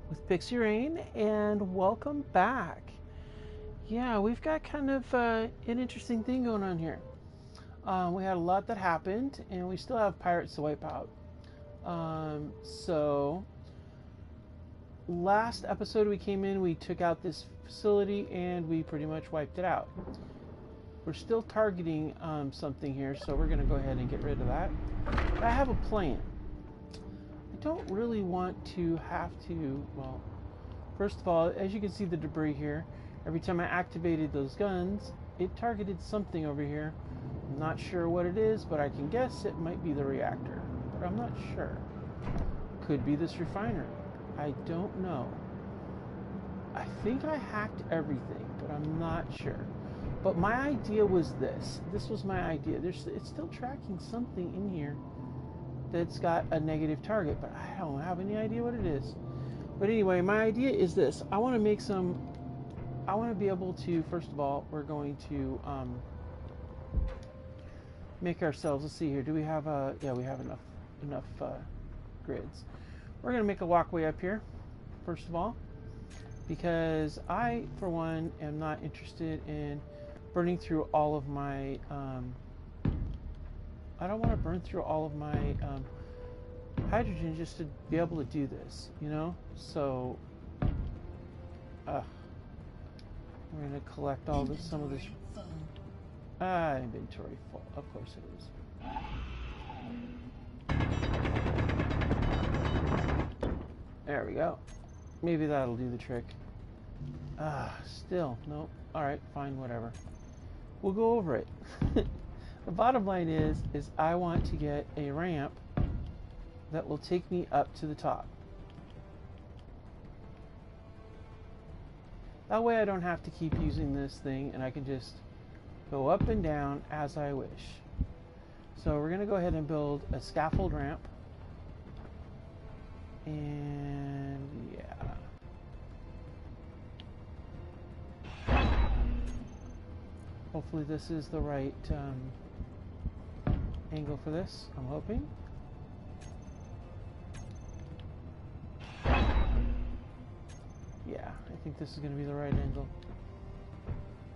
with Pixie Rain, and welcome back. Yeah, we've got kind of an interesting thing going on here. We had a lot that happened, and we still have pirates to wipe out. So, last episode we came in, we took out this facility, and we pretty much wiped it out. We're still targeting something here, so we're going to go ahead and get rid of that. But I have a plan. I don't really want to have to, well, first of all, as you can see the debris here, every time I activated those guns, it targeted something over here. I'm not sure what it is, but I can guess it might be the reactor, but I'm not sure. Could be this refinery. I don't know. I think I hacked everything, but I'm not sure. But my idea was this. This was my idea. It's still tracking something in here that's got a negative target, but I don't have any idea what it is. But anyway, my idea is this. I want to make some, I want to be able to, first of all, we're going to make ourselves, let's see here, do we have yeah, we have enough grids. We're going to make a walkway up here, first of all, because I, for one, am not interested in burning through all of my, I don't want to burn through all of my hydrogen just to be able to do this, you know? So, we're going to collect all this, some of this. Inventory full. Of course it is. There we go. Maybe that'll do the trick. Still, nope. Alright, fine, whatever. We'll go over it. The bottom line is I want to get a ramp that will take me up to the top. That way I don't have to keep using this thing and I can just go up and down as I wish. So we're going to go ahead and build a scaffold ramp. And yeah. Hopefully this is the right angle for this, I'm hoping. Yeah, I think this is going to be the right angle.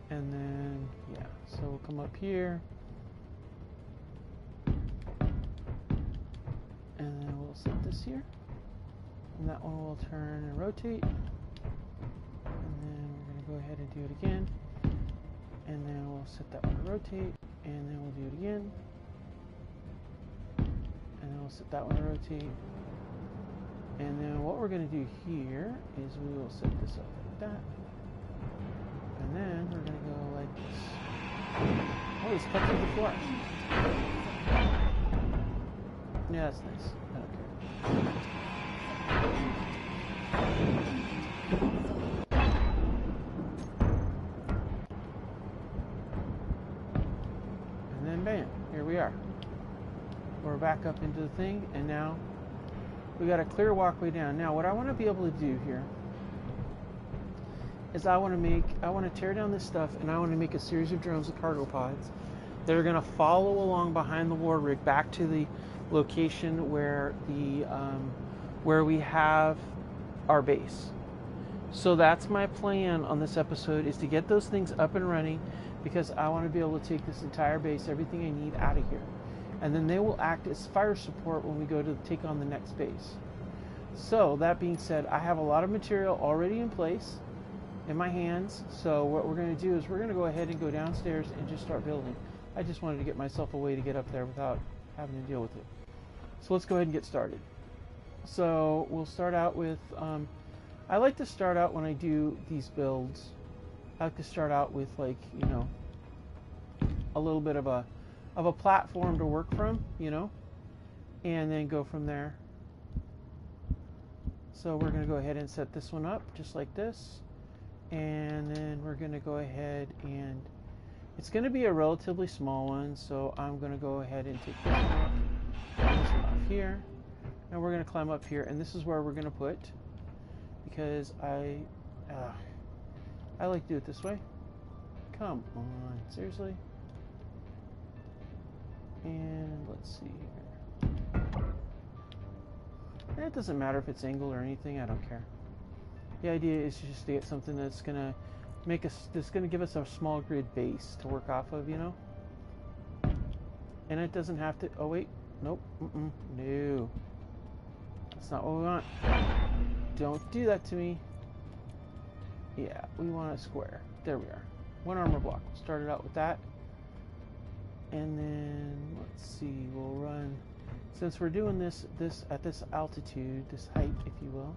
And then, yeah, so we'll come up here. And then we'll set this here. And that one will turn and rotate. And then we're going to go ahead and do it again. And then we'll set that one to rotate. And then we'll do it again. And then we'll set that one to rotate. And then what we're going to do here is we will set this up like that. And then we're going to go like this. Oh, it's cut through the floor. Yeah, that's nice. I don't care. And then bam, here we are. We're back up into the thing, and now we got a clear walkway down. Now what I want to be able to do here is I want to tear down this stuff, and I want to make a series of drones with cargo pods that are going to follow along behind the war rig back to the location where where we have our base. So that's my plan on this episode, is to get those things up and running, because I want to be able to take this entire base, everything I need, out of here. And then they will act as fire support when we go to take on the next base. So that being said, I have a lot of material already in place in my hands. So what we're going to do is we're going to go ahead and go downstairs and just start building. I just wanted to get myself a way to get up there without having to deal with it. So let's go ahead and get started. So we'll start out with, I like to start out when I do these builds, I like to start out with, like, you know, a little bit of a platform to work from, you know, and then go from there. So we're going to go ahead and set this one up just like this, and then we're going to go ahead and it's going to be a relatively small one, so I'm going to go ahead and take this one off here, and we're going to climb up here, and this is where we're going to put, because I like to do it this way. Come on, seriously. And let's see here. It doesn't matter if it's angled or anything, I don't care. The idea is just to get something that's gonna make us, that's gonna give us a small grid base to work off of, you know. And it doesn't have to. Oh wait, nope, no, that's not what we want. Don't do that to me. Yeah, we want a square. There we are. 1 armor block. We'll start it out with that. And then, let's see, we'll run, since we're doing this at this altitude, this height, if you will,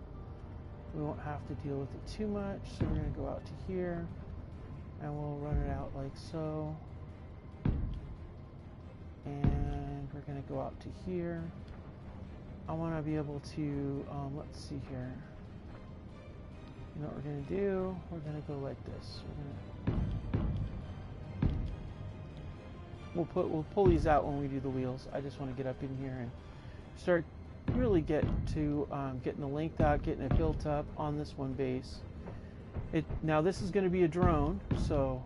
we won't have to deal with it too much. So we're going to go out to here, and we'll run it out like so. And we're going to go out to here. I want to be able to, let's see here. You know what we're going to do? We're going to go like this. We'll pull these out when we do the wheels. I just want to get up in here and start really get to getting the length out, getting it built up on this one base. Now this is going to be a drone, so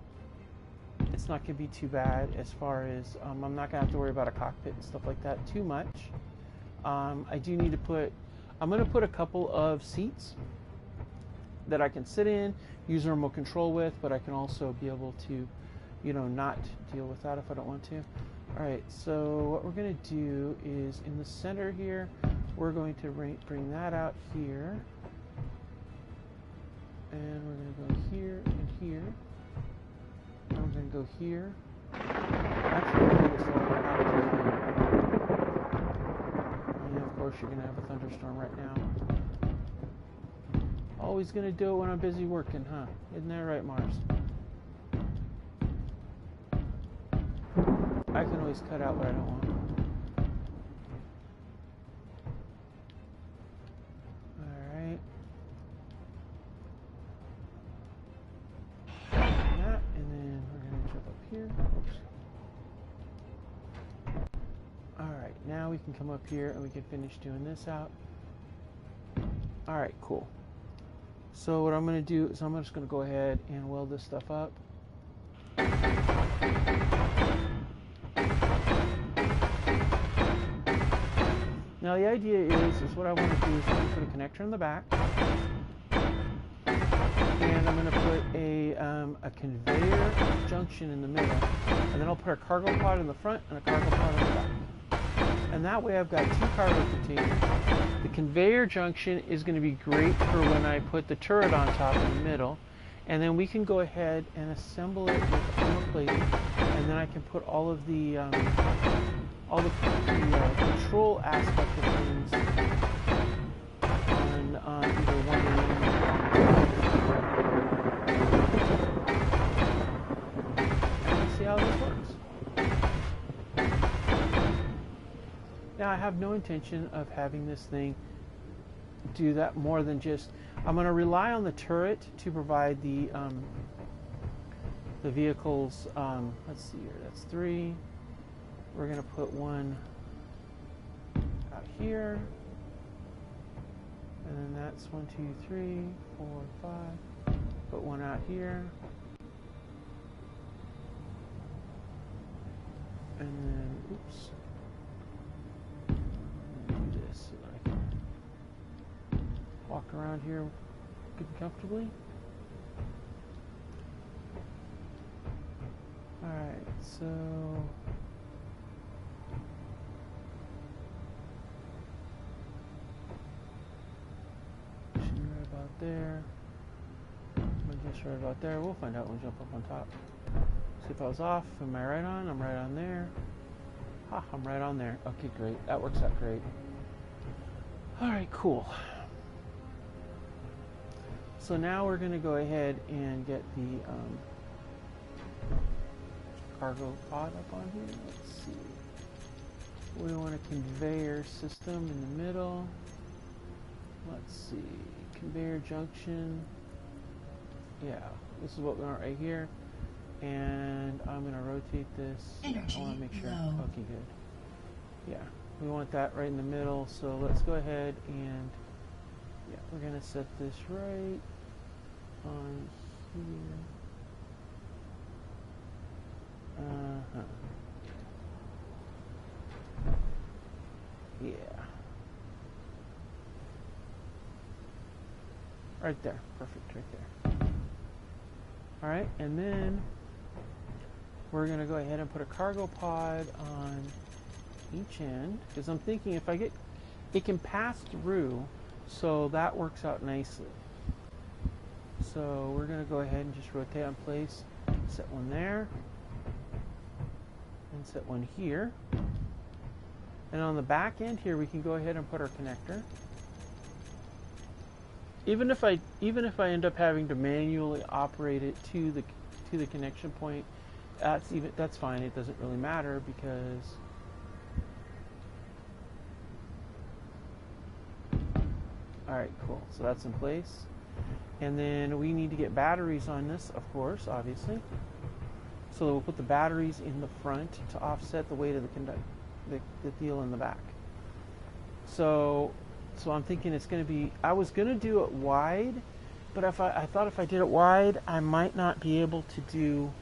it's not going to be too bad as far as I'm not going to have to worry about a cockpit and stuff like that too much. I do need to put, I'm going to put a couple of seats that I can sit in, use a remote control with, but I can also be able to, you know, not deal with that if I don't want to. Alright, so what we're going to do is in the center here, we're going to bring that out here. And we're going to go here and here. And we're going to go here. Actually, we're going to go out to here. And of course, you're going to have a thunderstorm right now. Always going to do it when I'm busy working, huh? Isn't that right, Mars? I can always cut out what I don't want. Alright. That, and then we're going to jump up here. Alright, now we can come up here and we can finish doing this out. Alright, cool. So what I'm going to do is I'm just going to go ahead and weld this stuff up. Now the idea is what I want to do is I'm going to put a connector in the back, and I'm going to put a conveyor junction in the middle, and then I'll put a cargo pod in the front and a cargo pod in the back. And that way I've got 2 cargo containers. The conveyor junction is going to be great for when I put the turret on top in the middle, and then we can go ahead and assemble it with armor plating, and then I can put all of the control aspect of things on either one end and see how this works. Now I have no intention of having this thing do that more than just, I'm going to rely on the turret to provide the vehicle's, let's see here, that's 3. We're going to put one out here, and then that's 1, 2, 3, 4, 5. Put one out here, and then, oops, do this so that I can walk around here good and comfortably. Alright, so there. I guess right about there. We'll find out when we jump up on top. See if I was off. Am I right on? I'm right on there. Ah, I'm right on there. Okay, great. That works out great. Alright, cool. So now we're going to go ahead and get the cargo pod up on here. Let's see. We want a conveyor system in the middle. Let's see. Conveyor junction. Yeah, this is what we want right here. And I'm going to rotate this. Energy I want to make sure. low. Okay, good. Yeah, we want that right in the middle. So let's go ahead and, yeah, we're going to set this right on here. Yeah. Right there. Perfect, right there. All right, and then we're going to go ahead and put a cargo pod on each end, because I'm thinking if I get, it can pass through, so that works out nicely. So we're going to go ahead and just rotate on place, set one there, and set one here. And on the back end here, we can go ahead and put our connector. Even if I end up having to manually operate it to the connection point, that's fine. It doesn't really matter because all right, cool. So that's in place. And then we need to get batteries on this, of course, obviously. So we'll put the batteries in the front to offset the weight of the deal in the back. So I'm thinking it's going to be, I was going to do it wide, but I thought if I did it wide, I might not be able to do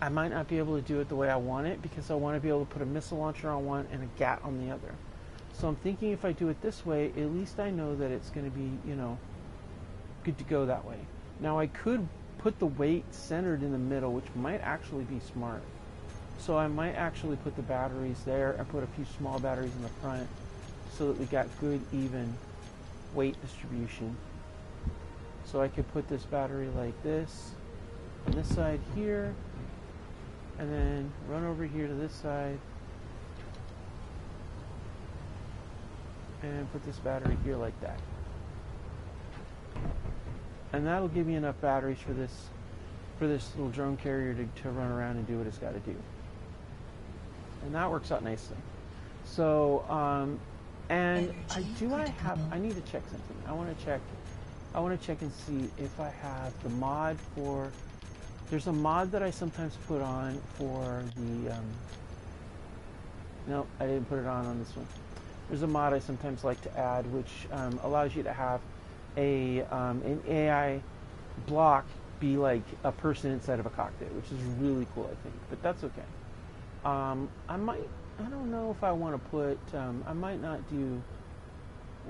it the way I want it, because I want to be able to put a missile launcher on one and a GAT on the other. So I'm thinking if I do it this way, at least I know that it's going to be, good to go that way. Now I could put the weight centered in the middle, which might actually be smart. So I might actually put the batteries there and put a few small batteries in the front so that we got good even weight distribution. So I could put this battery like this on this side here, and then run over here to this side and put this battery here like that. And that'll give me enough batteries for this little drone carrier to run around and do what it's got to do. And that works out nicely. So, and I need to check something. I want to check and see if I have the mod for, there's a mod that I sometimes put on for the, no, I didn't put it on this one. There's a mod I sometimes like to add, which allows you to have an AI block be like a person inside of a cockpit, which is really cool, I think. But that's okay. I don't know if I want to put, I might not do,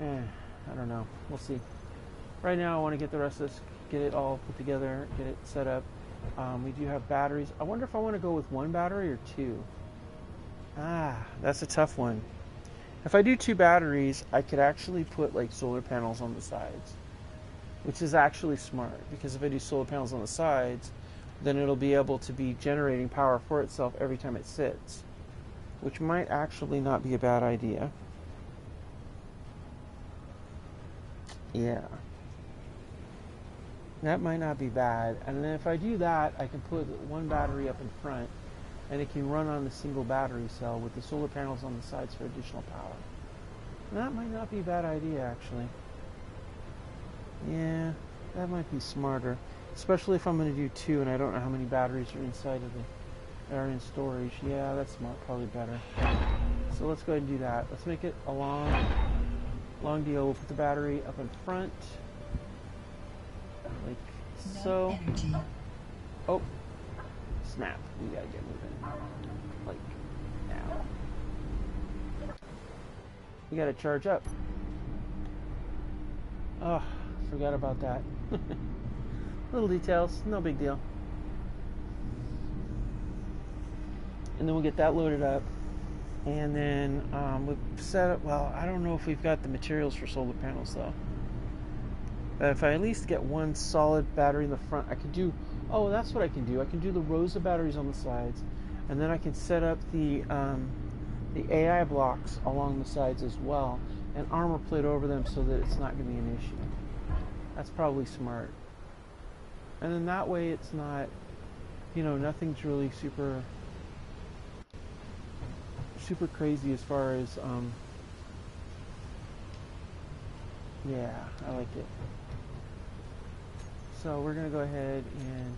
I don't know. We'll see. Right now I want to get the rest of this, get it all put together, get it set up. We do have batteries. I wonder if I want to go with one battery or two. That's a tough one. If I do two batteries, I could actually put like solar panels on the sides, which is actually smart, because if I do solar panels on the sides, then it'll be able to be generating power for itself every time it sits, which might actually not be a bad idea. Yeah. That might not be bad. And then if I do that, I can put one battery up in front, and it can run on the single battery cell with the solar panels on the sides for additional power. And that might not be a bad idea, actually. Yeah, that might be smarter, especially if I'm going to do two and I don't know how many batteries are inside of are in storage. Yeah, that's probably better. So let's go ahead and do that. Let's make it a long deal. We'll put the battery up in front, like so. Oh, snap! We gotta get moving. Like now. We gotta charge up. Oh, forgot about that. Little details, no big deal. And then we'll get that loaded up. And then we've set up, well, I don't know if we've got the materials for solar panels though. But if I at least get one solid battery in the front, I could do, that's what I can do. I can do the rows of batteries on the sides, and then I can set up the AI blocks along the sides as well, and armor plate over them so that it's not going to be an issue. That's probably smart. And then that way it's not, nothing's really super crazy as far as, yeah, I like it. So we're going to go ahead and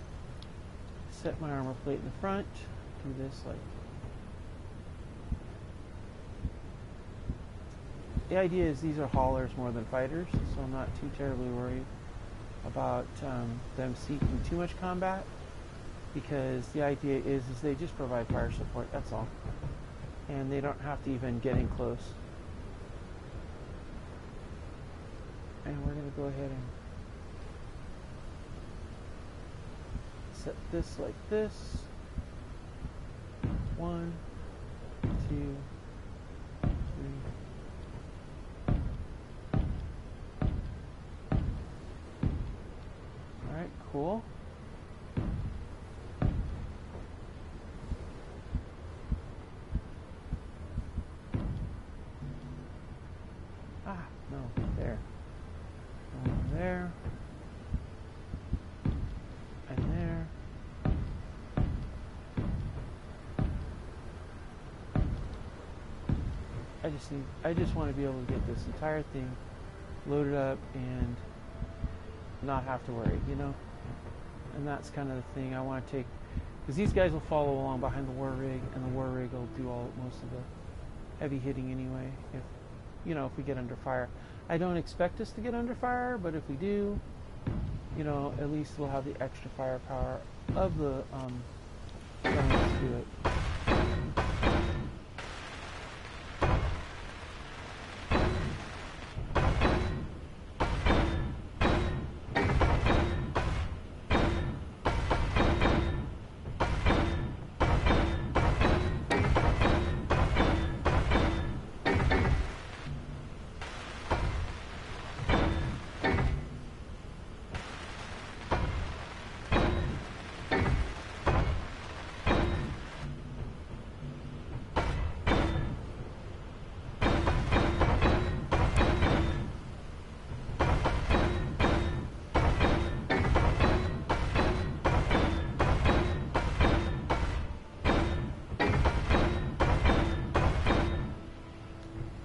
set my armor plate in the front, do this like, the idea is these are haulers more than fighters, so I'm not too terribly worried about them seeking too much combat, because the idea is they just provide fire support, that's all. And they don't have to even get in close. And we're going to go ahead and set this like this. 1, 2, 3. Alright, cool. No, there. There. And there. I just want to be able to get this entire thing loaded up and not have to worry, you know? And that's kind of the thing I want to take, because these guys will follow along behind the war rig, and the war rig will do most of the heavy hitting anyway, if we get under fire. I don't expect us to get under fire, but if we do, at least we'll have the extra firepower of the guns to do it.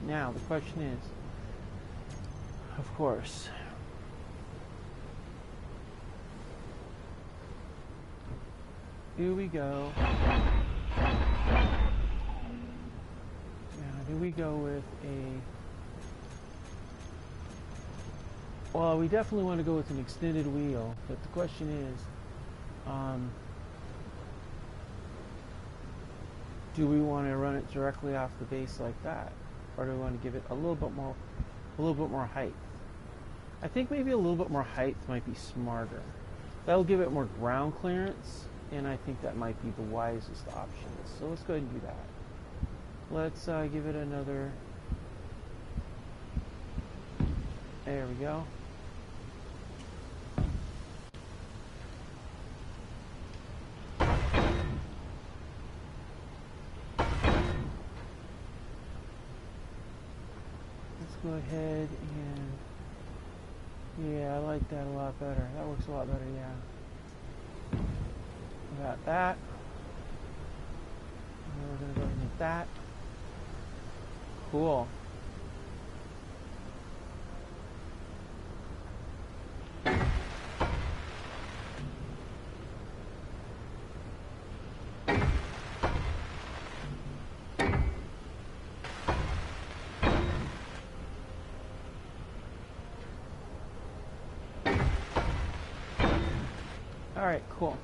Now, the question is, of course, do we go with well, we definitely want to go with an extended wheel, but the question is, do we want to run it directly off the base like that? Or do we want to give it a little bit more height? I think maybe a little bit more height might be smarter. That'll give it more ground clearance, and I think that might be the wisest option. So let's go ahead and do that. Let's give it another. There we go. Go ahead and, yeah, I like that a lot better. That works a lot better, yeah. We got that. And then we're going to go ahead and hit that. Cool. All right, cool.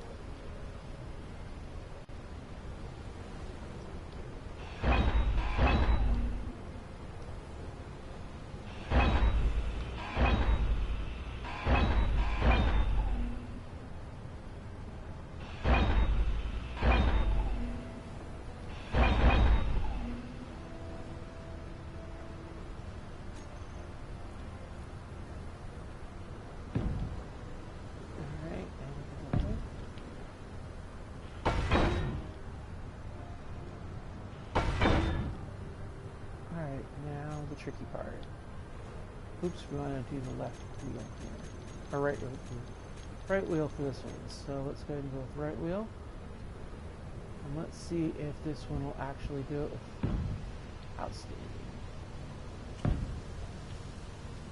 Tricky part. Oops, we want to do the left wheel here. Or right wheel. Right wheel for this one. So let's go ahead and go with right wheel. And let's see if this one will actually do it with outstanding.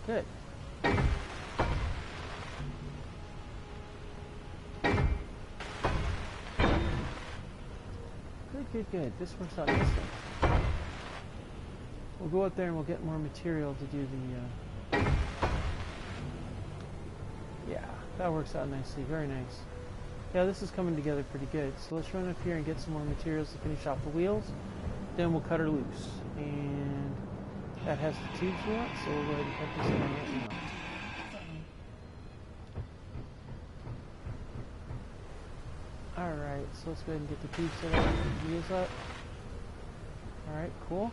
Good. Good. This works out this way. We'll go up there and we'll get more material to do the, yeah, that works out nicely, very nice. Yeah, this is coming together pretty good. So let's run up here and get some more materials to finish off the wheels. Then we'll cut her loose. And that has the tubes we want, so we'll go ahead and cut this one right now. so let's go ahead and get the tube set up, the wheels up. Alright, cool.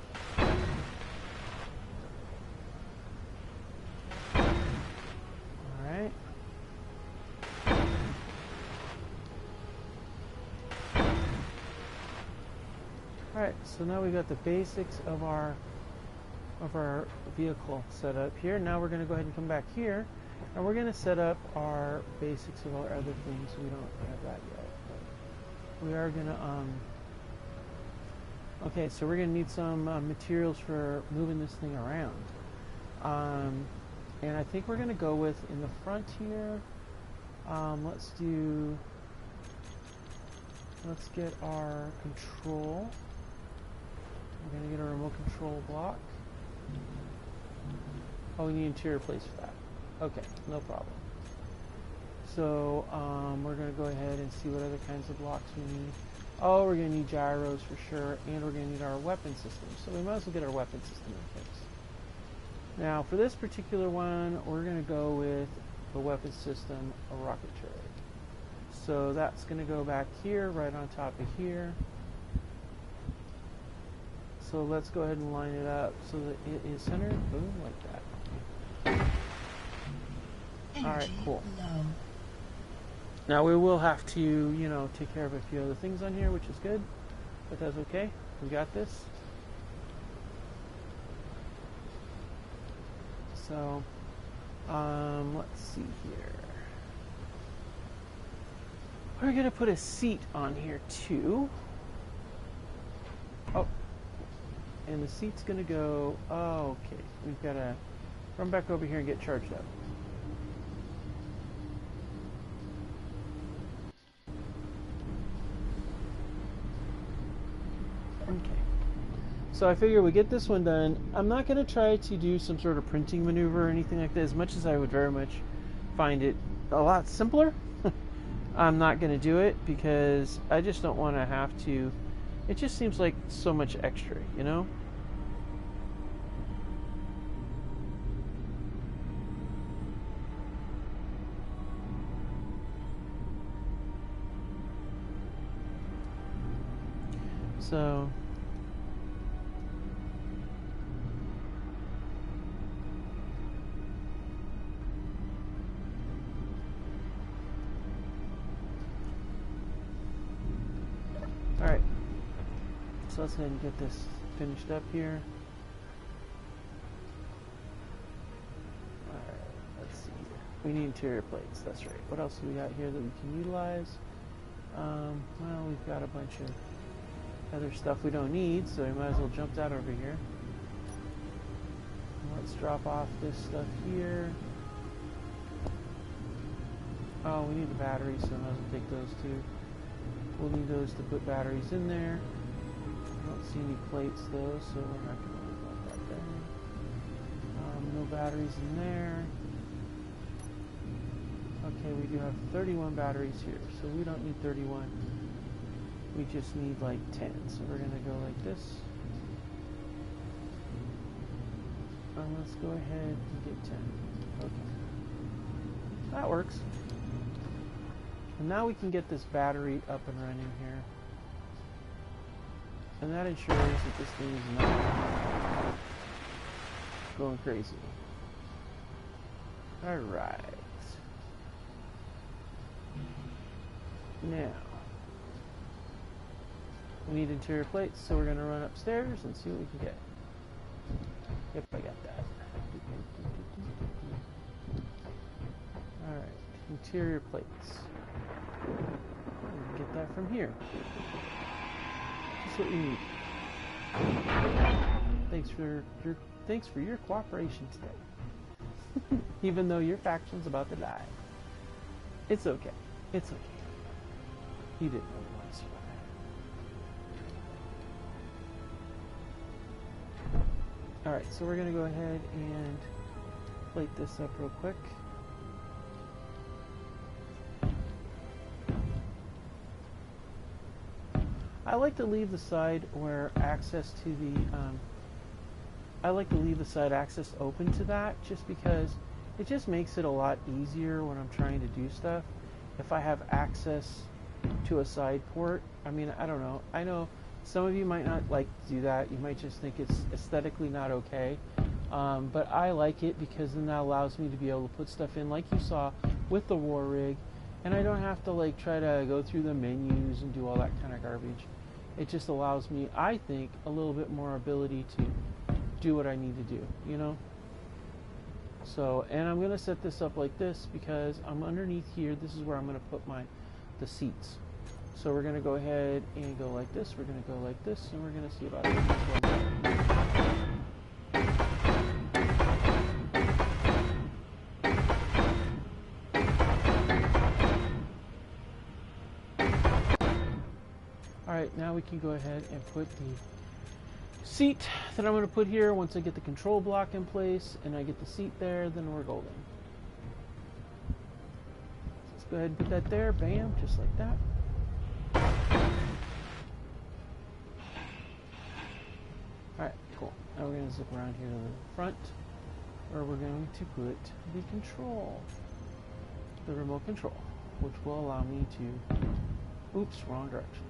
Alright. Alright, so now we got the basics of our vehicle set up here. Now we're going to go ahead and come back here, and we're going to set up our basics of our other things. We don't have that yet, but we are going to okay, so we're going to need some materials for moving this thing around, and I think we're going to go with, in the front here, let's get our control. We're going to get a remote control block. Oh, we need interior plates for that. Okay, no problem. So we're going to go ahead and see what other kinds of blocks we need. Oh, we're going to need gyros for sure, and we're going to need our weapon system. So we might as well get our weapon system in place. Now, for this particular one, we're going to go with the weapon system, a rocket turret. So that's going to go back here, right on top of here. So let's go ahead and line it up so that it is centered. Boom, like that. Alright, cool. Low. Now we will have to, you know, take care of a few other things on here, which is good. But that's okay. We got this. So, let's see here. We're going to put a seat on here too. Oh. And the seat's going to go, oh, okay, we've got to run back over here and get charged up. Okay. So I figure we get this one done. I'm not going to try to do some sort of printing maneuver or anything like that, as much as I would very much find it a lot simpler. I'm not going to do it because I just don't want to have to. It just seems like so much extra, you know? So alright. So let's go ahead and get this finished up here. Alright, let's see. We need interior plates, that's right. What else do we got here that we can utilize? Well, we've got a bunch of other stuff we don't need, so we might as well jump that over here. Let's drop off this stuff here. Oh, we need the batteries, so I might as well take those too. We'll need those to put batteries in there. I don't see any plates though, so we're not going to worry about that then. No batteries in there. Okay, we do have 31 batteries here, so we don't need 31. We just need like 10, so we're going to go like this. And let's go ahead and get 10. Okay. That works. And now we can get this battery up and running here. And that ensures that this thing is not going crazy. Alright. Now, we need interior plates, so we're going to run upstairs and see what we can get. Yep, I got that. Alright, interior plates. We can get that from here. Just what you need. Thanks for your cooperation today. Even though your faction's about to die. It's okay. It's okay. He didn't really want to see that. Alright, so we're going to go ahead and plate this up real quick. I like to leave the side where access to the, I like to leave the side access open to that just because it just makes it a lot easier when I'm trying to do stuff. If I have access to a side port. I mean, I don't know. I know some of you might not like to do that. You might just think it's aesthetically not okay. But I like it because then that allows me to be able to put stuff in like you saw with the War Rig, and I don't have to like try to go through the menus and do all that kind of garbage. It just allows me, I think, a little bit more ability to do what I need to do, you know? So, and I'm going to set this up like this because I'm underneath here. This is where I'm going to put the seats. So we're going to go ahead and go like this. We're going to go like this, and we're going to see about it. Alright, now we can go ahead and put the seat that I'm going to put here. Once I get the control block in place and I get the seat there, then we're golden. Let's go ahead and put that there. Bam, just like that. Alright, cool. Now we're going to zip around here to the front, where we're going to put the control, the remote control, which will allow me to, oops, wrong direction.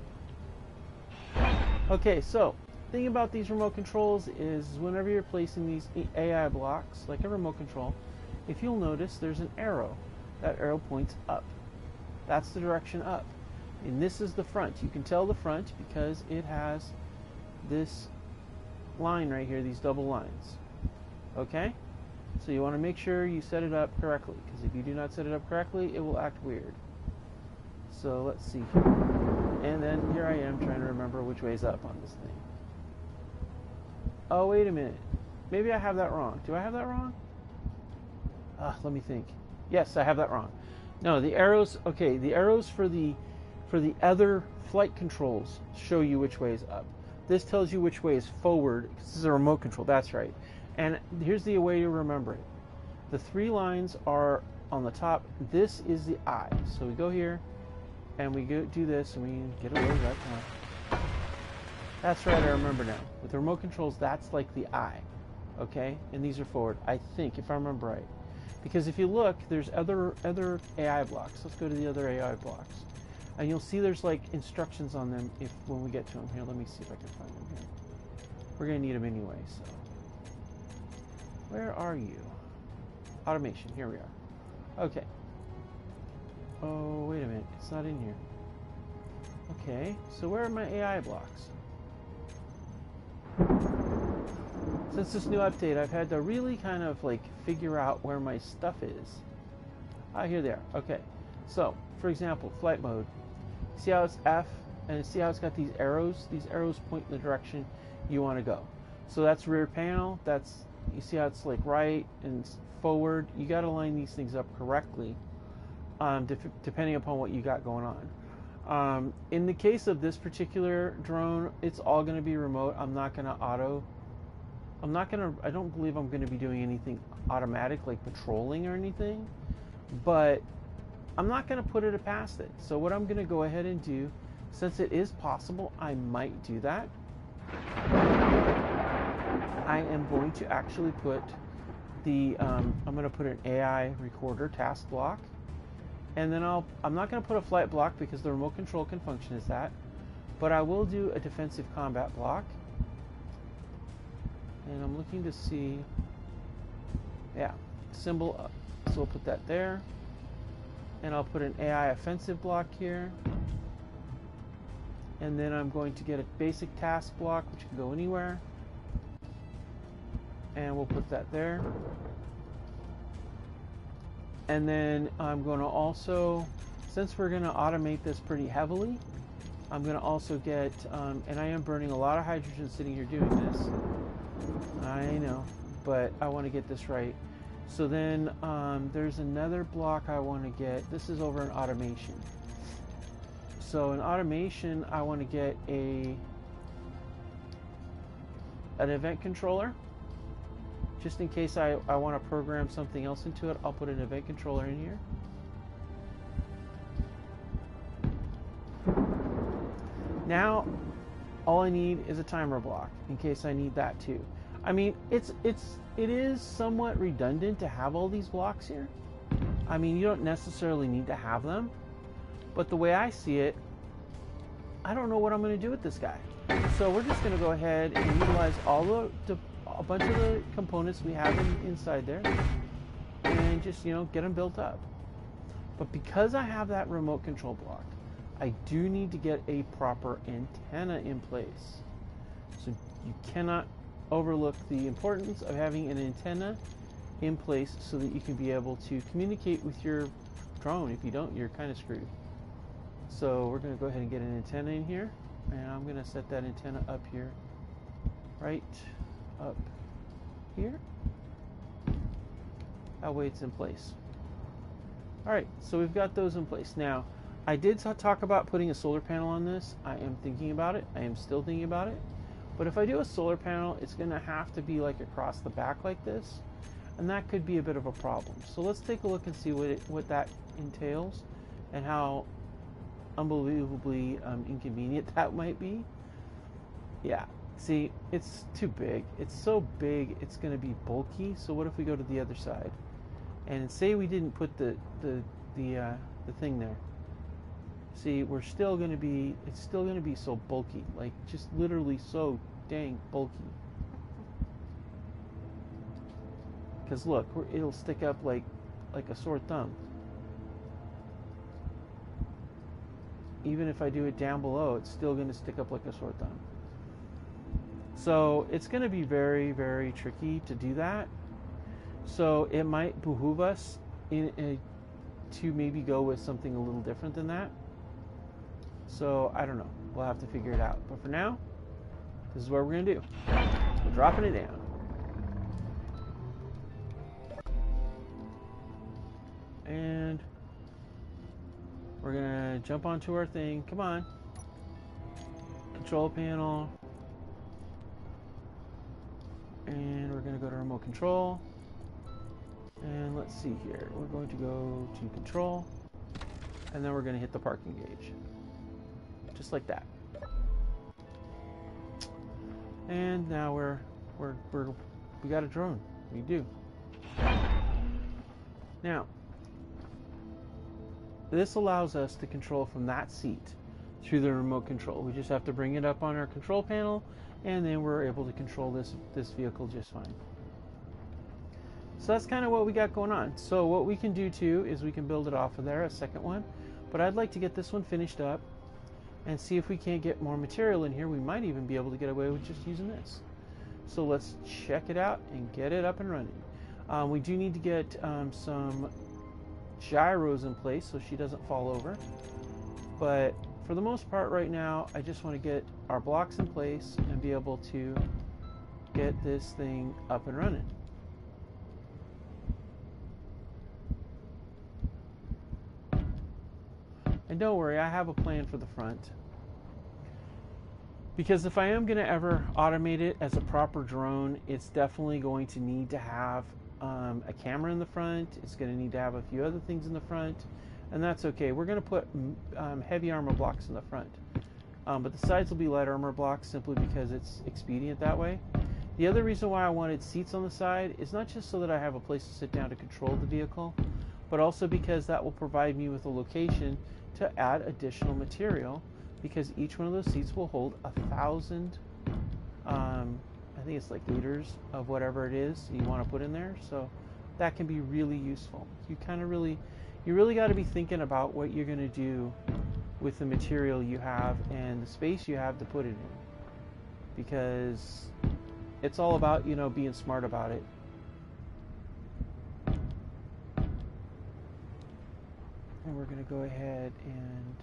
Okay, so the thing about these remote controls is whenever you're placing these AI blocks, like a remote control, if you'll notice there's an arrow. That arrow points up. That's the direction up. And this is the front. You can tell the front because it has this line right here, these double lines. Okay? So you want to make sure you set it up correctly, because if you do not set it up correctly, it will act weird. So let's see here. And then here I am trying to remember which way is up on this thing. Oh, wait a minute. Maybe I have that wrong. Do I have that wrong? Let me think. Yes, I have that wrong. No, the arrows, okay, the arrows for the other flight controls show you which way is up. This tells you which way is forward. This is a remote control, that's right. And here's the way to remember it. The three lines are on the top. This is the eye. So we go here, and we do this, and we get away right now. That's right, I remember now. With the remote controls, that's like the eye, okay? And these are forward, I think, if I remember right. Because if you look, there's other AI blocks. Let's go to the other AI blocks. And you'll see there's like instructions on them when we get to them. Here, let me see if I can find them here. We're gonna need them anyway, so. Where are you? Automation, here we are. Okay. Oh, wait a minute, it's not in here. Okay, so where are my AI blocks? Since this new update, I've had to really kind of like figure out where my stuff is. Ah, here they are. Okay, so for example, flight mode. See how it's F, and see how it's got these arrows? These arrows point in the direction you want to go. So that's rear panel. That's, you see how it's like right and forward. You got to line these things up correctly, depending upon what you got going on. In the case of this particular drone, it's all going to be remote. I'm not going to I don't believe I'm going to be doing anything automatic like patrolling or anything, but I'm not going to put it past it. So what I'm going to go ahead and do, since it is possible, I might do that. I am going to actually put the, I'm going to put an AI recorder task block, and then I'm not going to put a flight block because the remote control can function as that, but I will do a defensive combat block. And I'm looking to see, yeah, symbol up. So we'll put that there. And I'll put an AI offensive block here. And then I'm going to get a basic task block, which can go anywhere. And we'll put that there. And then I'm going to also, since we're going to automate this pretty heavily, I'm going to also get, and I am burning a lot of hydrogen sitting here doing this. I know, but I want to get this right. So then there's another block I want to get. This is over in automation. So in automation, I want to get an event controller. Just in case I want to program something else into it, I'll put an event controller in here. Now, all I need is a timer block in case I need that too. I mean, it is somewhat redundant to have all these blocks here. I mean, you don't necessarily need to have them, But the way I see it, I don't know what I'm going to do with this guy. So we're just going to go ahead and utilize all a bunch of the components we have inside there, and just, you know, get them built up. But because I have that remote control block, I do need to get a proper antenna in place. So you cannot overlook the importance of having an antenna in place so that you can be able to communicate with your drone. If you don't, you're kind of screwed. So we're going to go ahead and get an antenna in here, and I'm going to set that antenna up here, right up here. That way it's in place. Alright, so we've got those in place. Now, I did talk about putting a solar panel on this. I am thinking about it. I am still thinking about it. But if I do a solar panel, it's going to have to be like across the back like this, and that could be a bit of a problem. So let's take a look and see what that entails and how unbelievably inconvenient that might be. Yeah, see, it's too big. It's so big, it's going to be bulky. So what if we go to the other side and say we didn't put the thing there? See, we're still going to be, it's still going to be so bulky, like just literally so dang bulky. Because look, it'll stick up like a sore thumb. Even if I do it down below, it's still going to stick up like a sore thumb. So it's going to be very, very tricky to do that. So it might behoove us to maybe go with something a little different than that. So I don't know. We'll have to figure it out. But for now, this is what we're going to do. We're dropping it down. And we're going to jump onto our thing. Come on. Control panel. And we're going to go to remote control. And let's see here. We're going to go to control. And then we're going to hit the parking gauge. Just like that. And now we got a drone. We do. Now, this allows us to control from that seat through the remote control. We just have to bring it up on our control panel, and then we're able to control this vehicle just fine. So that's kind of what we got going on. So what we can do too is we can build it off of there, a second one. But I'd like to get this one finished up and see if we can't get more material in here. We might even be able to get away with just using this. So let's check it out and get it up and running. We do need to get some gyros in place so she doesn't fall over. But for the most part right now, I just want to get our blocks in place and be able to get this thing up and running. And don't worry, I have a plan for the front. Because if I am going to ever automate it as a proper drone, it's definitely going to need to have a camera in the front. It's going to need to have a few other things in the front. And that's okay. We're going to put heavy armor blocks in the front. But the sides will be light armor blocks simply because it's expedient that way. The other reason why I wanted seats on the side is not just so that I have a place to sit down to control the vehicle, but also because that will provide me with a location to add additional material, because each one of those seats will hold 1,000 I think it's like liters of whatever it is you want to put in there. So that can be really useful. You really got to be thinking about what you're going to do with the material you have and the space you have to put it in, because it's all about, you know, being smart about it. And we're going to go ahead and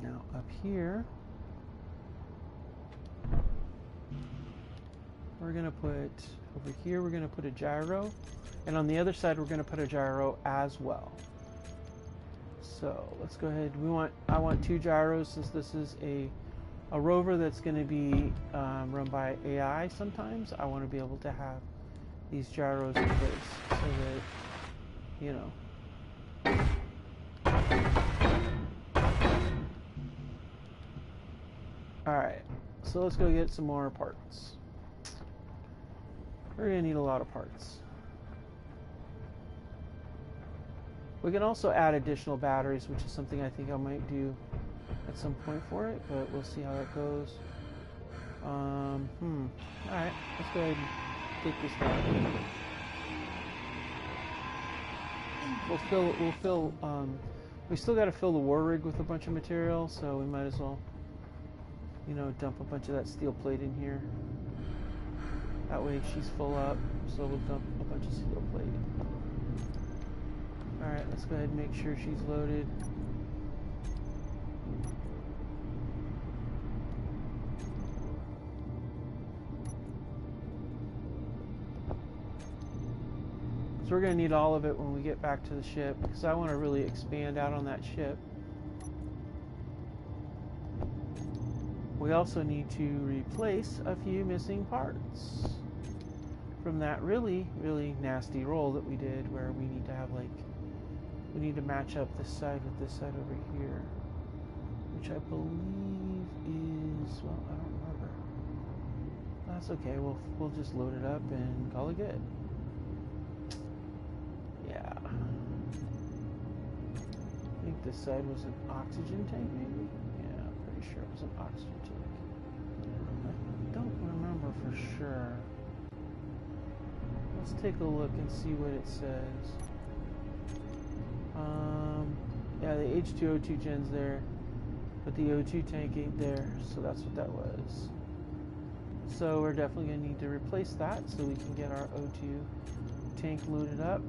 now up here, we're going to put, over here, we're going to put a gyro And on the other side, we're going to put a gyro as well. So let's go ahead. I want 2 gyros since this is a rover that's going to be run by AI sometimes. I want to be able to have these gyros in place so that, you know. Alright, so let's go get some more parts. We're going to need a lot of parts. We can also add additional batteries, which is something I think I might do at some point for it, but we'll see how that goes. Alright, let's go ahead and take this down. We still got to fill the war rig with a bunch of material, so we might as well, you know, dump a bunch of that steel plate in here. That way she's full up, so we'll dump a bunch of steel plate. Alright, let's go ahead and make sure she's loaded. So we're going to need all of it when we get back to the ship, because I want to really expand out on that ship. We also need to replace a few missing parts from that really, really nasty roll that we did, where we need to have, like, we need to match up this side with this side over here, which I believe is, well, I don't remember. That's okay, we'll just load it up and call it good. Yeah. I think this side was an oxygen tank, maybe? Yeah, I'm pretty sure it was an oxygen tank. I don't remember for sure. Let's take a look and see what it says. Yeah, the H2O2 gen's there, but the O2 tank ain't there, so that's what that was. So we're definitely going to need to replace that so we can get our O2 tank loaded up.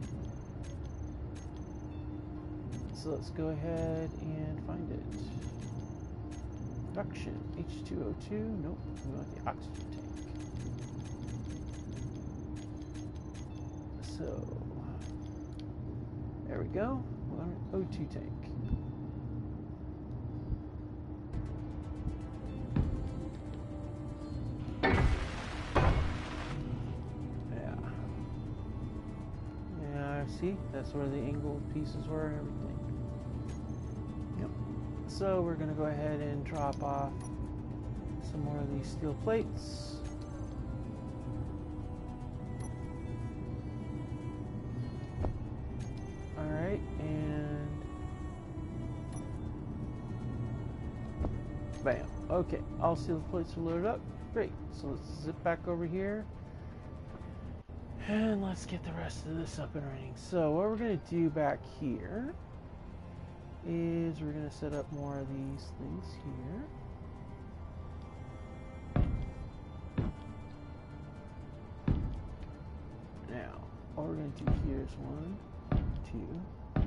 So let's go ahead and find it. Production, H2O2, nope, we want the oxygen tank. So, there we go, we want an O2 tank. Yeah, see, that's where the angled pieces were and everything. So we're going to go ahead and drop off some more of these steel plates. Alright, and bam. Okay, all steel plates are loaded up. Great. So let's zip back over here. And let's get the rest of this up and running. So what we're going to do back here is we're going to set up more of these things here. Now, what we're going to do here is 1, 2, 3,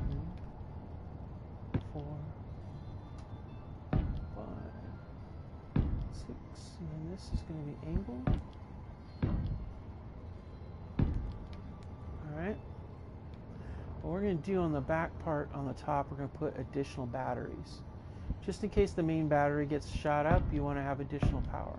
4, 5, 6, and this is going to be angled. Alright. What we're going to do on the back part on the top, we're going to put additional batteries. Just in case the main battery gets shot up, you want to have additional power.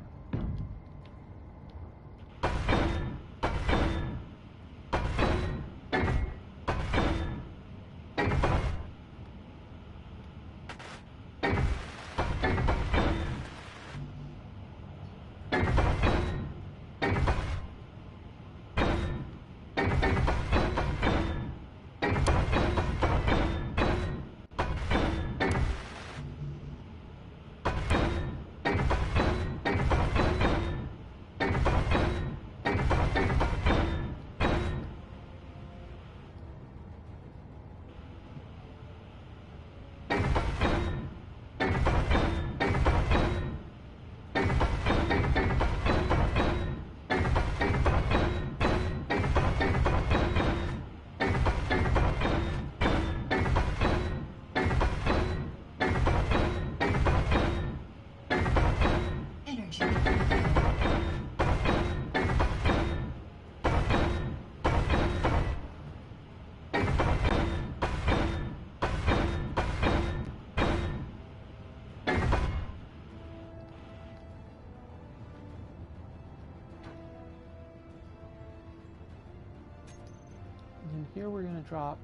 then here we're going to drop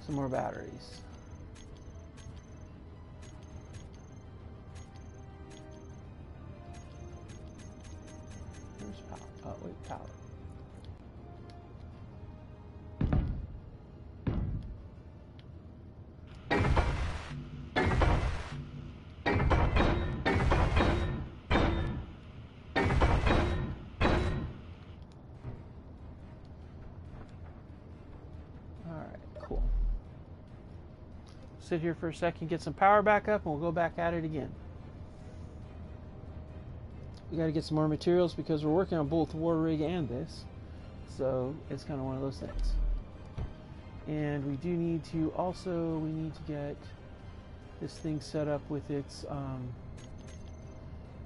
some more batteries. Where's power? Oh, wait, power. Sit here for a second, get some power back up, and we'll go back at it again. We got to get some more materials because we're working on both the war rig and this, so it's kind of one of those things. And we do need to also, we need to get this thing set up with its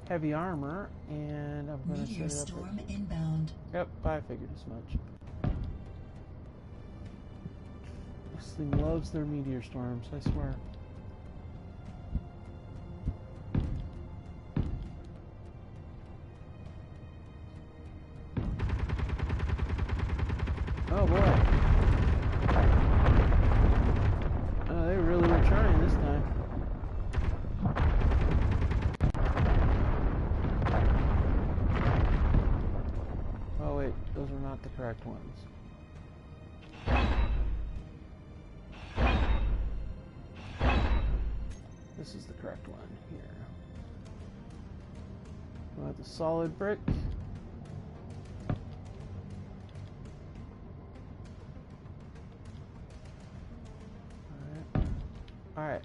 heavy armor, and I'm going to set it up. Storm inbound. Yep, I figured as much. This thing loves their meteor storms, I swear. Oh boy. Oh, they really were trying this time. Oh wait, those are not the correct ones. This is the correct one here. We want the solid brick. All right.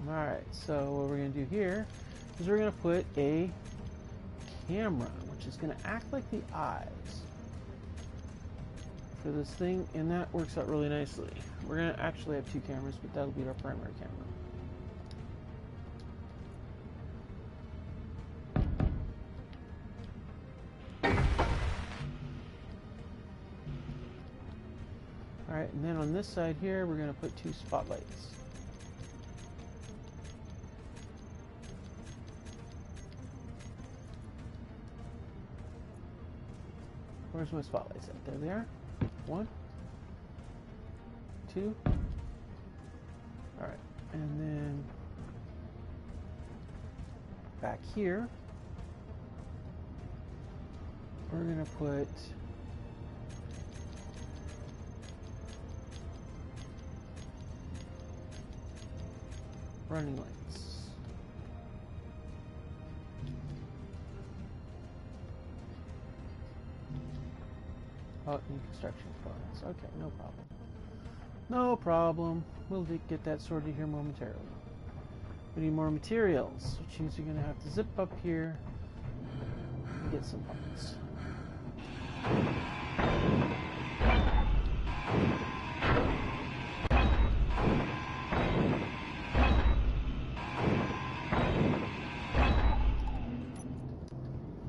Alright, so what we're going to do here is we're going to put a camera, which is going to act like the eyes for this thing, and that works out really nicely. We're going to actually have two cameras, but that'll be our primary camera. Alright, and then on this side here, we're going to put two spotlights. Where's my spotlights at? There they are. 1, 2. Alright, and then back here, we're going to put running lights. Oh, new construction components. Okay, no problem. No problem. We'll get that sorted here momentarily. We need more materials, which means you're going to have to zip up here and get some parts.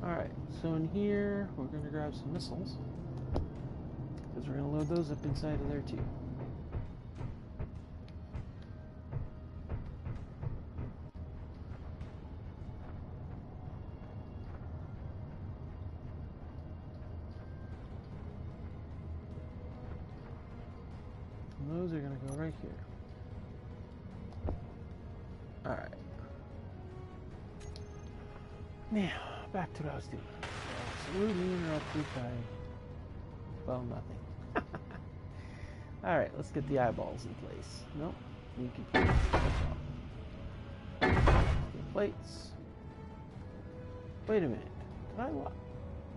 Alright, so in here, we're going to grab some missiles. Because we're going to load those up inside of there too. And those are going to go right here. Alright. Now, back to what I was doing. Absolutely interrupted by, well, nothing. Alright, let's get the eyeballs in place. Nope, we can do the plates. Wait a minute. Did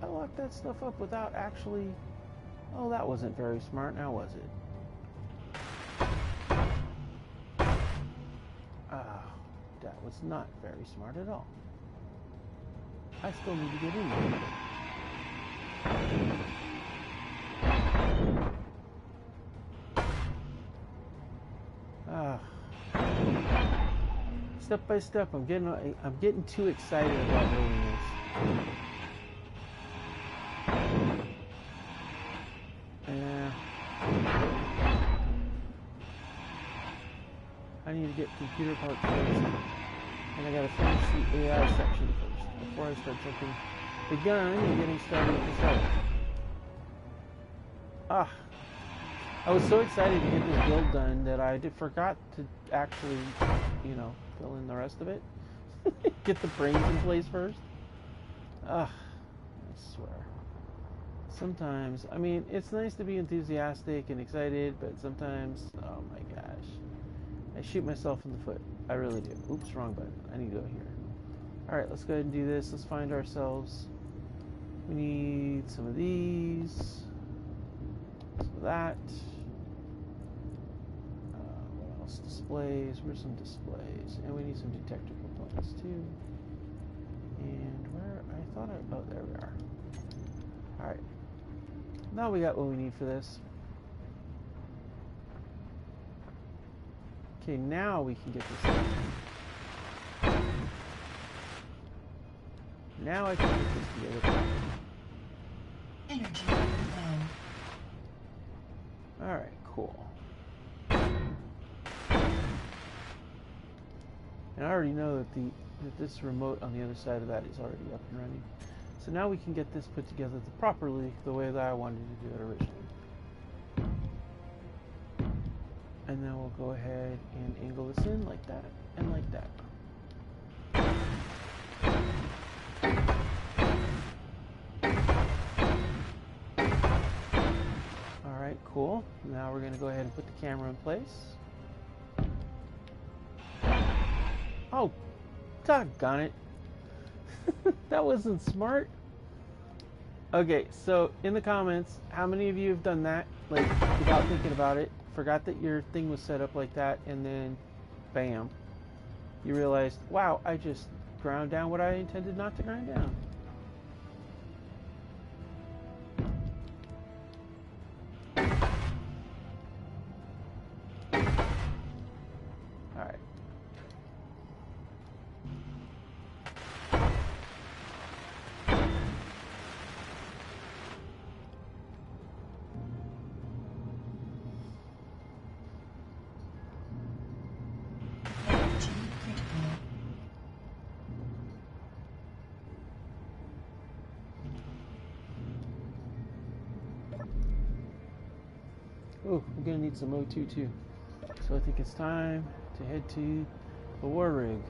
I lock that stuff up without actually... Oh, that wasn't very smart, now was it? That was not very smart at all. I still need to get in there. Step by step, I'm getting too excited about doing this. Yeah. I need to get computer parts first, and I gotta finish the AI section first before I start jumping the gun and getting started with this other. I was so excited to get this build done that I forgot to actually, fill in the rest of it. Get the brains in place first. I swear. Sometimes, I mean, it's nice to be enthusiastic and excited, but sometimes, oh my gosh, I shoot myself in the foot. I really do. Oops, wrong button. I need to go here. Alright, let's go ahead and do this. Let's find ourselves. We need some of these. Some of that. What else? Displays. Where's some displays? And we need some detector components too. And where? I thought I... Oh, there we are. Alright. Now we got what we need for this. Okay, now we can get this in. Now I can put this together. Energy low. Alright, cool. And I already know that this remote on the other side of that is already up and running. So now we can get this put together properly the way that I wanted to do it originally. And then we'll go ahead and angle this in like that and like that. Alright, cool. Now we're going to go ahead and put the camera in place. Oh, doggone it. That wasn't smart. Okay, so in the comments, how many of you have done that, like, without thinking about it, forgot that your thing was set up like that, and then, bam, you realized, wow, I just ground down what I intended not to grind down. Alright. Oh, we're gonna need some O2 too. So I think it's time to head to the war rig,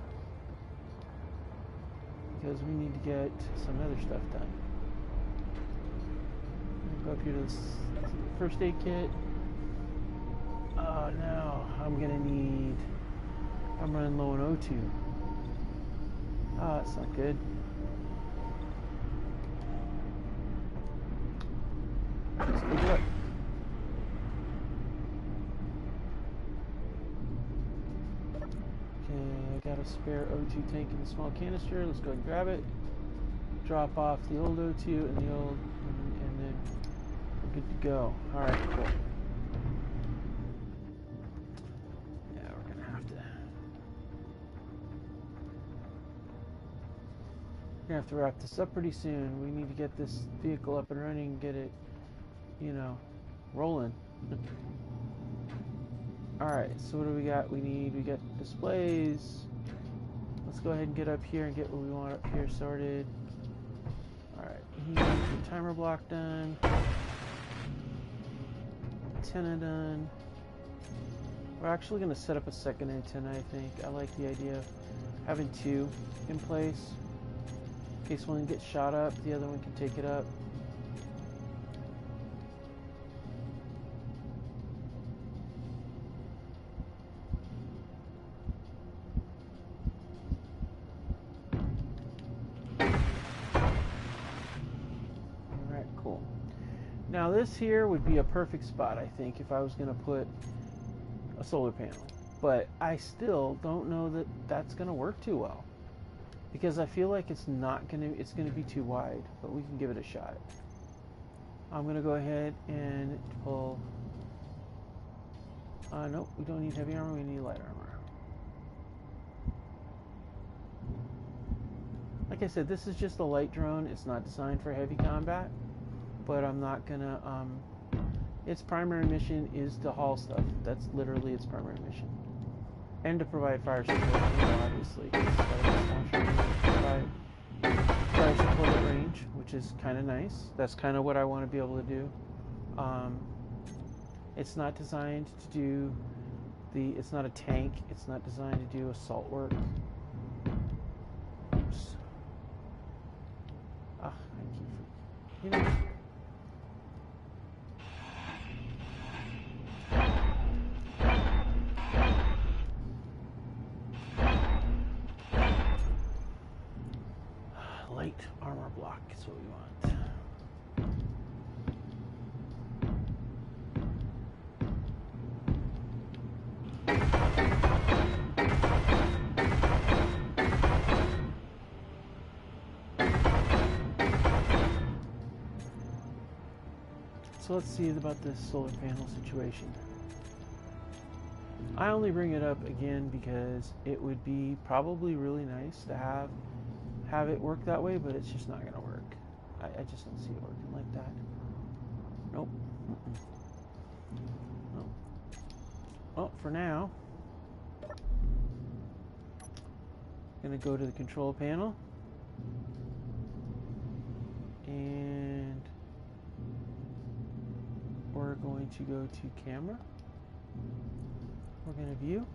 because we need to get some other stuff done. Go up here to this first aid kit. Oh no, I'm running low on O2. Oh, that's not good. Let's go do it. Got a spare O2 tank in a small canister. Let's go ahead and grab it. Drop off the old O2 and the old, and then we're good to go. Alright, cool. Yeah, we're gonna have to wrap this up pretty soon. We need to get this vehicle up and running and get it, rolling. Alright, so what do we got? We got displays. Let's go ahead and get up here and get what we want up here sorted. Alright, the timer block done. Antenna done. We're actually going to set up a second antenna, I think. I like the idea of having two in place. In case one gets shot up, the other one can take it up. Now this here would be a perfect spot, I think, if I was going to put a solar panel. But I still don't know that that's going to work too well, because I feel like it's going to be too wide, but we can give it a shot. I'm going to go ahead and pull... nope, we don't need heavy armor, we need light armor. Like I said, this is just a light drone. It's not designed for heavy combat. But I'm not gonna, its primary mission is to haul stuff. That's literally its primary mission. and to provide fire support, obviously. 'Cause it's got a missile launcher to provide fire support at range, which is kind of nice. That's kind of what I want to be able to do. It's not designed to do it's not a tank. It's not designed to do assault work. Oops. I keep, light armor block is what we want. So let's see about this solar panel situation. I only bring it up again because it would be probably really nice to have it work that way, but it's just not going to work. I just don't see it working like that. Nope. Nope. Well, for now, I'm going to go to the control panel and we're going to go to camera. We're going to view.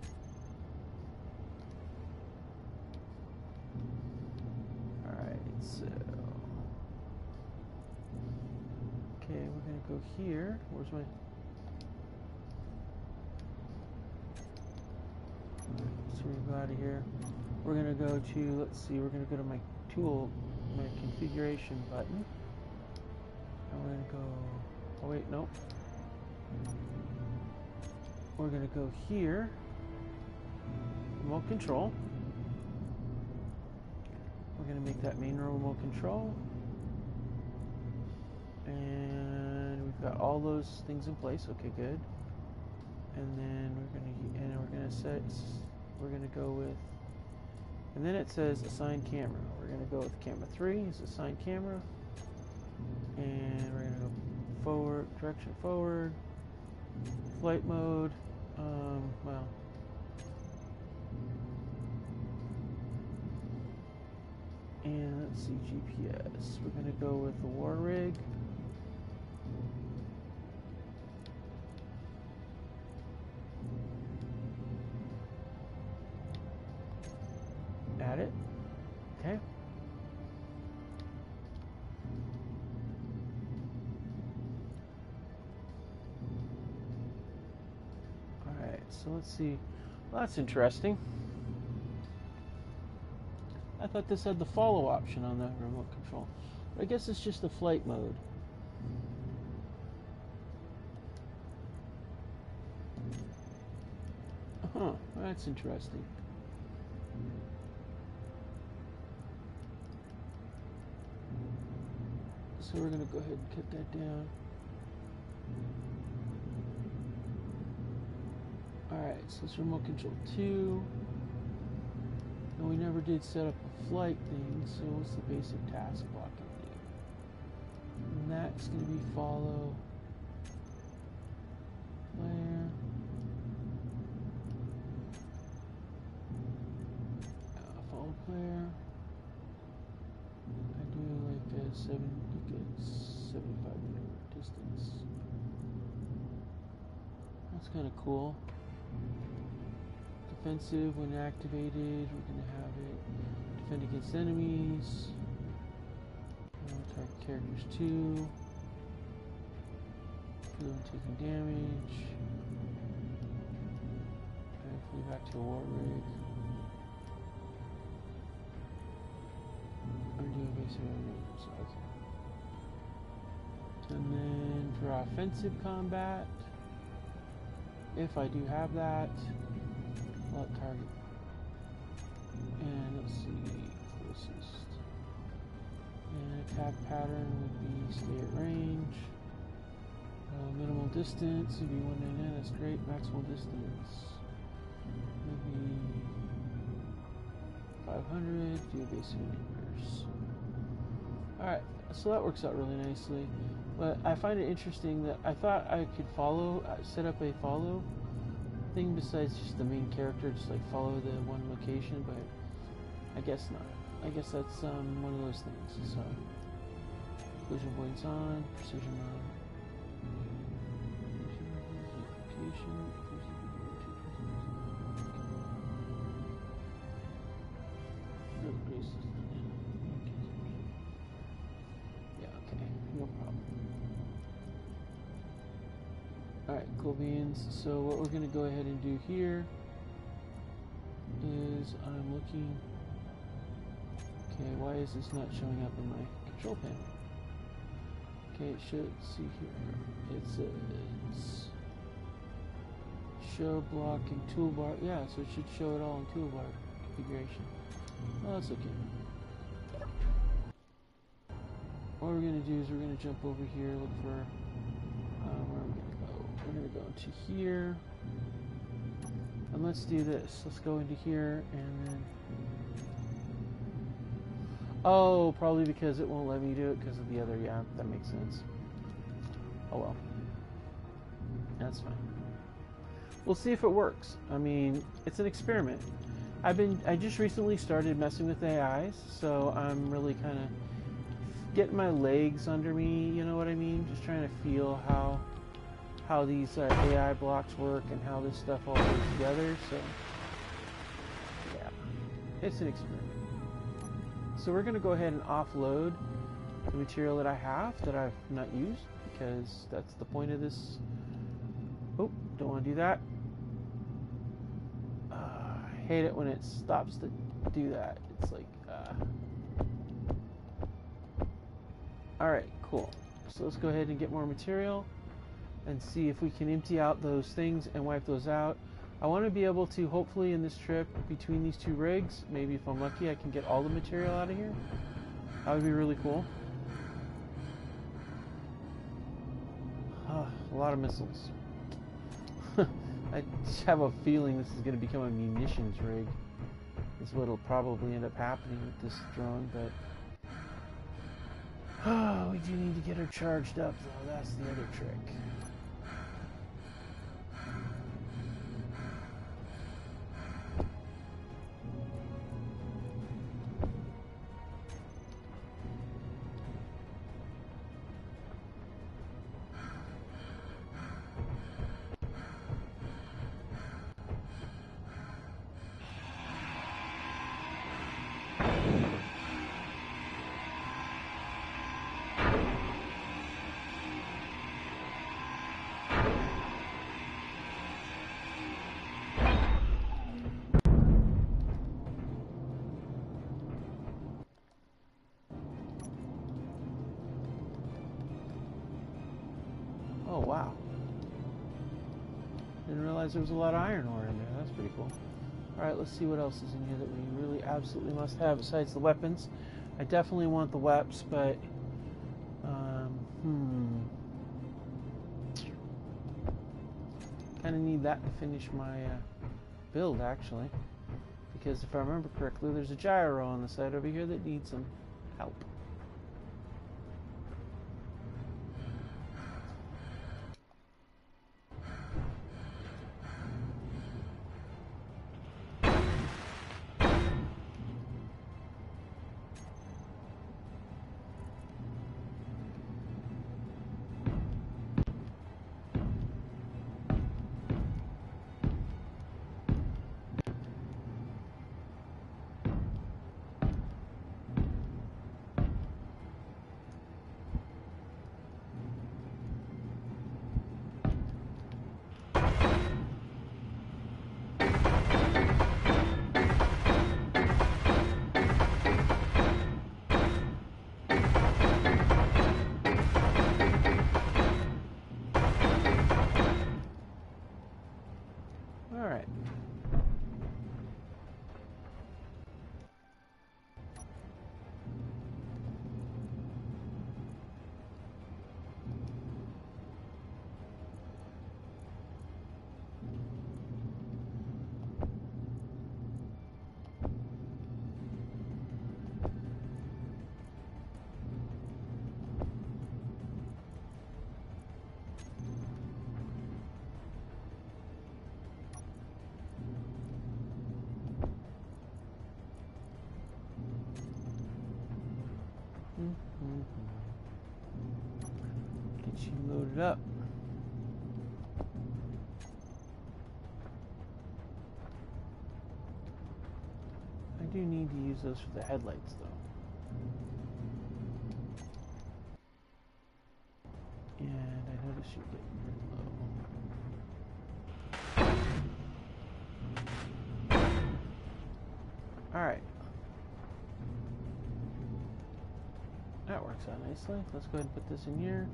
Alright, so okay, we're going to go here. Where's my so we go out of here. We're going to go to, let's see, we're going to go to my tool, my configuration button. And we're going to go, oh wait, nope. We're going to go here, remote control. We're going to make that main remote control. And we've got all those things in place. Okay, good. And then we're going to go with, and then it says assign camera. We're going to go with camera 3 is assign camera. And we're going to go forward, direction forward, flight mode, well, and let's see, GPS. We're going to go with the war rig. Add it. Okay. Alright, so let's see. Well, that's interesting. I thought this had the follow option on the remote control. But I guess it's just the flight mode. Huh, that's interesting. So we're going to go ahead and cut that down. Alright, so it's remote control 2. And we never did set up a flight thing, so what's the basic task blocking thing? And that's going to be follow player. Follow player. I do like a 75 meter distance. That's kind of cool. Defensive, when activated, we're going to have it defend against enemies. Target characters 2. Feel taking damage. And flee back to a war rig. Undo basic maneuvers. Okay. And then for offensive combat, if I do have that, target. And let's see, closest. And attack pattern would be stay at range. Minimal distance would be 199, that's great. Maximal distance maybe 500. Do basic maneuvers. Alright, so that works out really nicely. But I find it interesting that I thought I could set up a follow thing besides just the main character, just like follow the one location, but I guess not. I guess that's one of those things. So, collision points on, precision mode. Yeah, okay, no problem. Alright, cool beans. So what we're going to go ahead and do here is I'm looking... Okay, why is this not showing up in my control panel? Okay, it should, see here. It says show block and toolbar. Yeah, so it should show it all in toolbar configuration. Oh, that's okay. What we're going to do is we're going to jump over here, look for... where are we going to go? We're going to go into here. And let's do this. Let's go into here and then... Oh, probably because it won't let me do it because of the other... Yeah, that makes sense. Oh well. That's fine. We'll see if it works. I mean, it's an experiment. I just recently started messing with AIs, so I'm really kind of getting my legs under me, you know what I mean? Just trying to feel how these AI blocks work and how this stuff all works together. So, yeah, it's an experiment. So we're going to go ahead and offload the material that I have that I've not used, because that's the point of this. Oh, don't want to do that. I hate it when it stops to do that. It's like, Alright, cool. So let's go ahead and get more material and see if we can empty out those things and wipe those out. I want to be able to, hopefully in this trip between these two rigs, maybe if I'm lucky, I can get all the material out of here. That would be really cool. A lot of missiles. I just have a feeling this is going to become a munitions rig. Is what will probably end up happening with this drone, but... Oh, we do need to get her charged up, though. That's the other trick. Oh, wow. Didn't realize there was a lot of iron ore in there. That's pretty cool. Alright, let's see what else is in here that we really absolutely must have besides the weapons. I definitely want the weps, but... kind of need that to finish my build, actually. Because if I remember correctly, there's a gyro on the side over here that needs some help. Alright. it up. I do need to use those for the headlights, though. And I notice you're getting pretty low. Alright. That works out nicely. Let's go ahead and put this in here.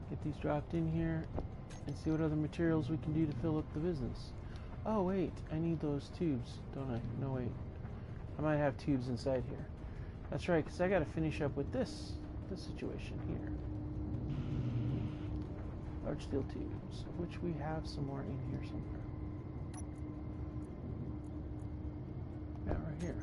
Get these dropped in here. And see what other materials we can do to fill up the business. Oh, wait. I need those tubes, don't I? No, wait. I might have tubes inside here. That's right, because I got to finish up with this situation here. Large steel tubes, of which we have some more in here somewhere. Yeah, right here.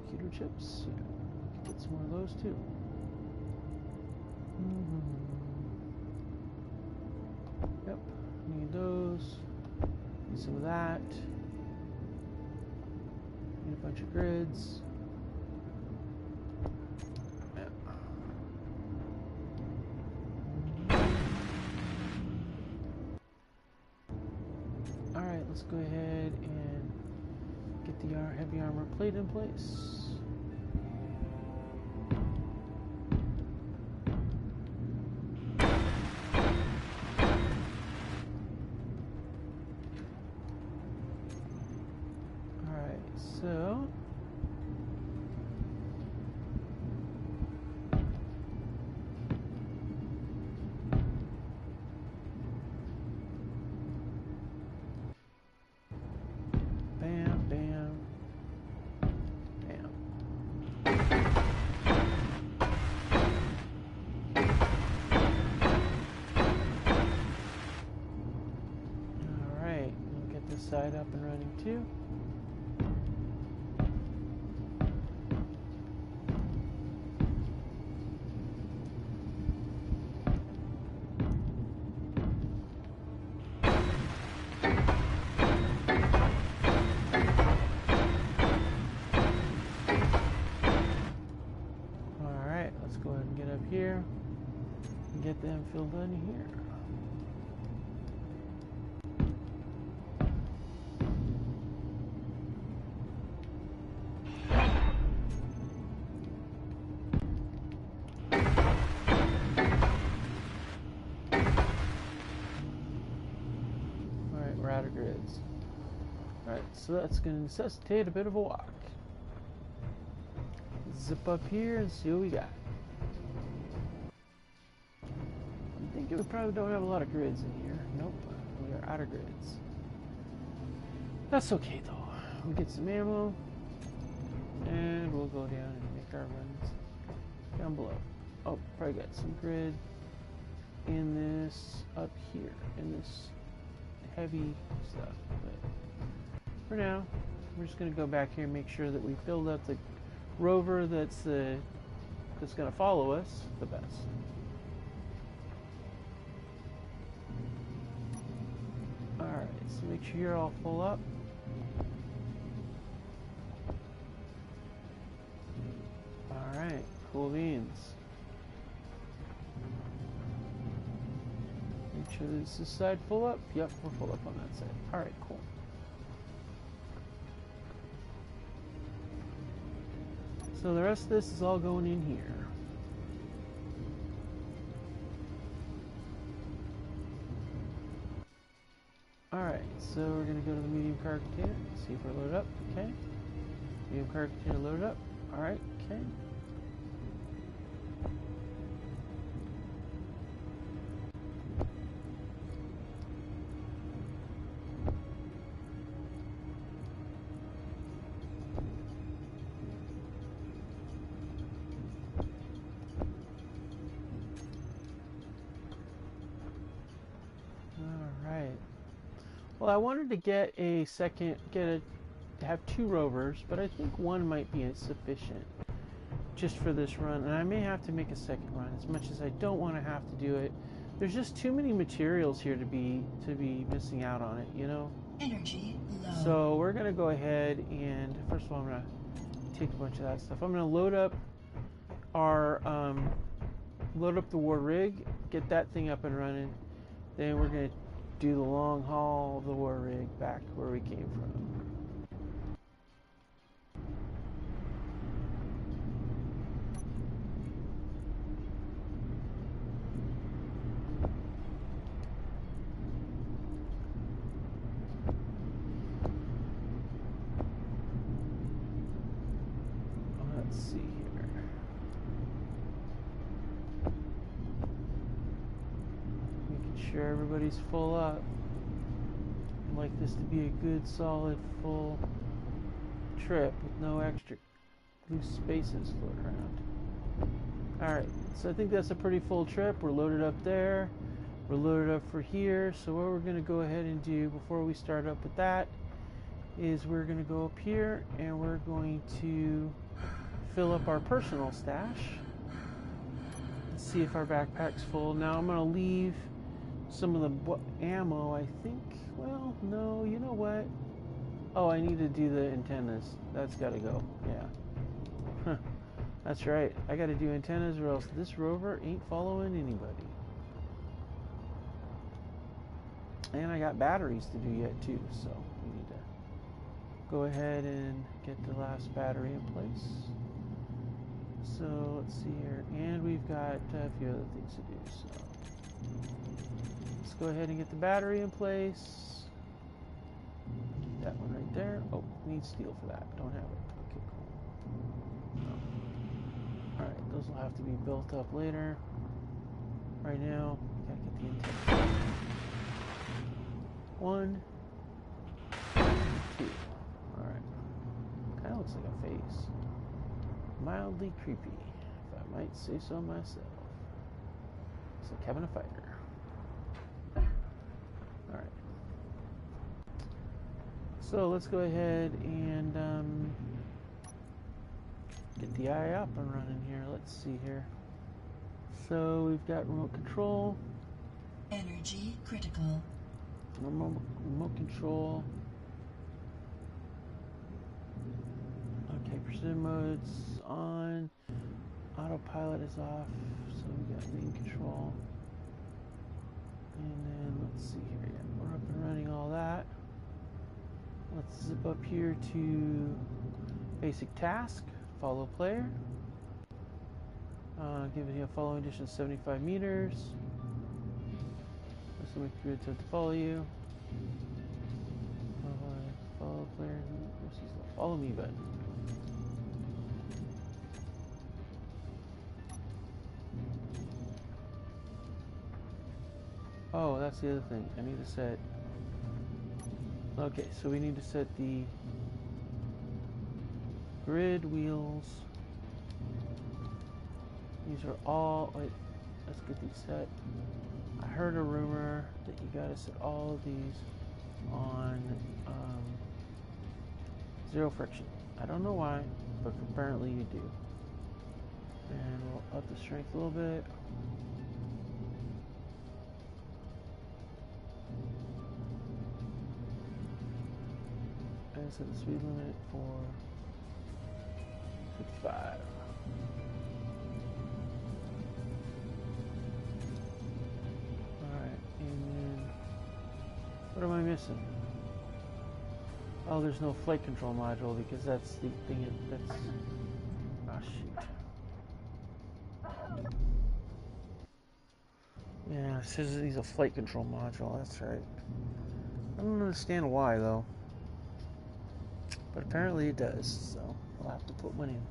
Computer chips, yeah. Get some more of those too. Yep, need those. Need some of that. Need a bunch of grids. Yep. Alright, let's go ahead and get the heavy armor plate in place. So, bam, bam, bam. All right, we'll get this side up and running too. Let's go ahead and get up here and get them filled in here. Alright, we're out of grids. Alright, so that's going to necessitate a bit of a walk. Zip up here and see what we got. I'm thinking we probably don't have a lot of grids in here. Nope, we are out of grids. That's okay though. We'll get some ammo and we'll go down and make our runs down below. Oh, probably got some grid in this up here, in this heavy stuff. But for now, we're just going to go back here and make sure that we filled up the rover that's going to follow us the best. Alright, so make sure you're all full up. Alright, cool beans. Make sure this is side full up. Yep, we're full up on that side. Alright, cool. So the rest of this is all going in here. Alright, so we're going to go to the medium cargo container, see if we're loaded up. Okay. Medium cargo container loaded up. Alright, okay. Well, I wanted to get a second, have two rovers, but I think one might be sufficient just for this run, and I may have to make a second run, as much as I don't want to have to do it. There's just too many materials here to be missing out on it, you know? Energy low. So we're gonna go ahead and first of all, I'm gonna take a bunch of that stuff. I'm gonna load up the war rig, get that thing up and running. Then we're gonna do the long haul of the war rig back where we came from. Let's see here. Making sure everybody's full up. I'd like this to be a good, solid, full trip with no extra loose spaces floating around. Alright, so I think that's a pretty full trip. We're loaded up there. We're loaded up for here. So what we're going to go ahead and do before we start up with that is we're going to go up here and we're going to fill up our personal stash. Let's see if our backpack's full. Now I'm going to leave some of the ammo, I think. Well, no, you know what? Oh, I need to do the antennas. That's got to go. Yeah. That's right. I got to do antennas or else this rover ain't following anybody. And I got batteries to do yet too, so we need to go ahead and get the last battery in place. So let's see here, and we've got a few other things to do, so let's go ahead and get the battery in place. Keep that one right there. Oh, need steel for that. Don't have it. Okay, cool. No. Alright, those will have to be built up later. Right now, gotta get the antenna. 1, 2. Alright. Kinda looks like a face. Mildly creepy, if I might say so myself. It's like having a fighter. Alright. So let's go ahead and get the eye up and running here. Let's see here. So we've got remote control. Energy critical. Remote control. Okay, precision mode's on. Autopilot is off. So we got main control. And then let's see here. Yeah, we're up and running all that. Let's zip up here to basic task. Follow player. Giving you a following distance 75 meters. So we could attempt to follow you. Follow player. Follow me button. Oh, that's the other thing. I need to set. Okay, so we need to set the grid wheels. These are all. Wait, let's get these set. I heard a rumor that you gotta set all of these on 0 friction. I don't know why, but apparently you do. And we'll up the strength a little bit. And set the speed limit for 55. What am I missing? Oh, there's no flight control module because that's the thing that's... Oh, shoot. Yeah, it says it needs a flight control module, that's right. I don't understand why, though. But apparently it does, so I'll have to put one in.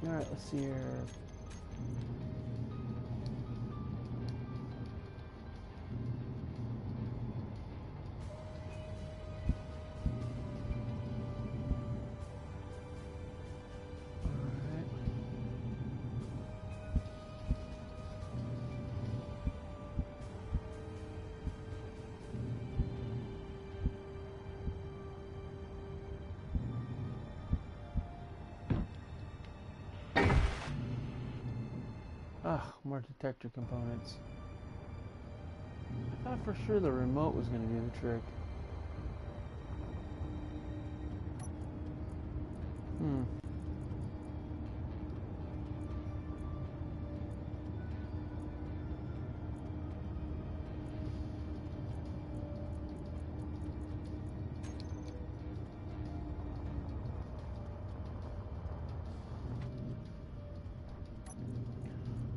Alright, let's see here. Ugh, more detector components. I thought for sure the remote was going to do the trick.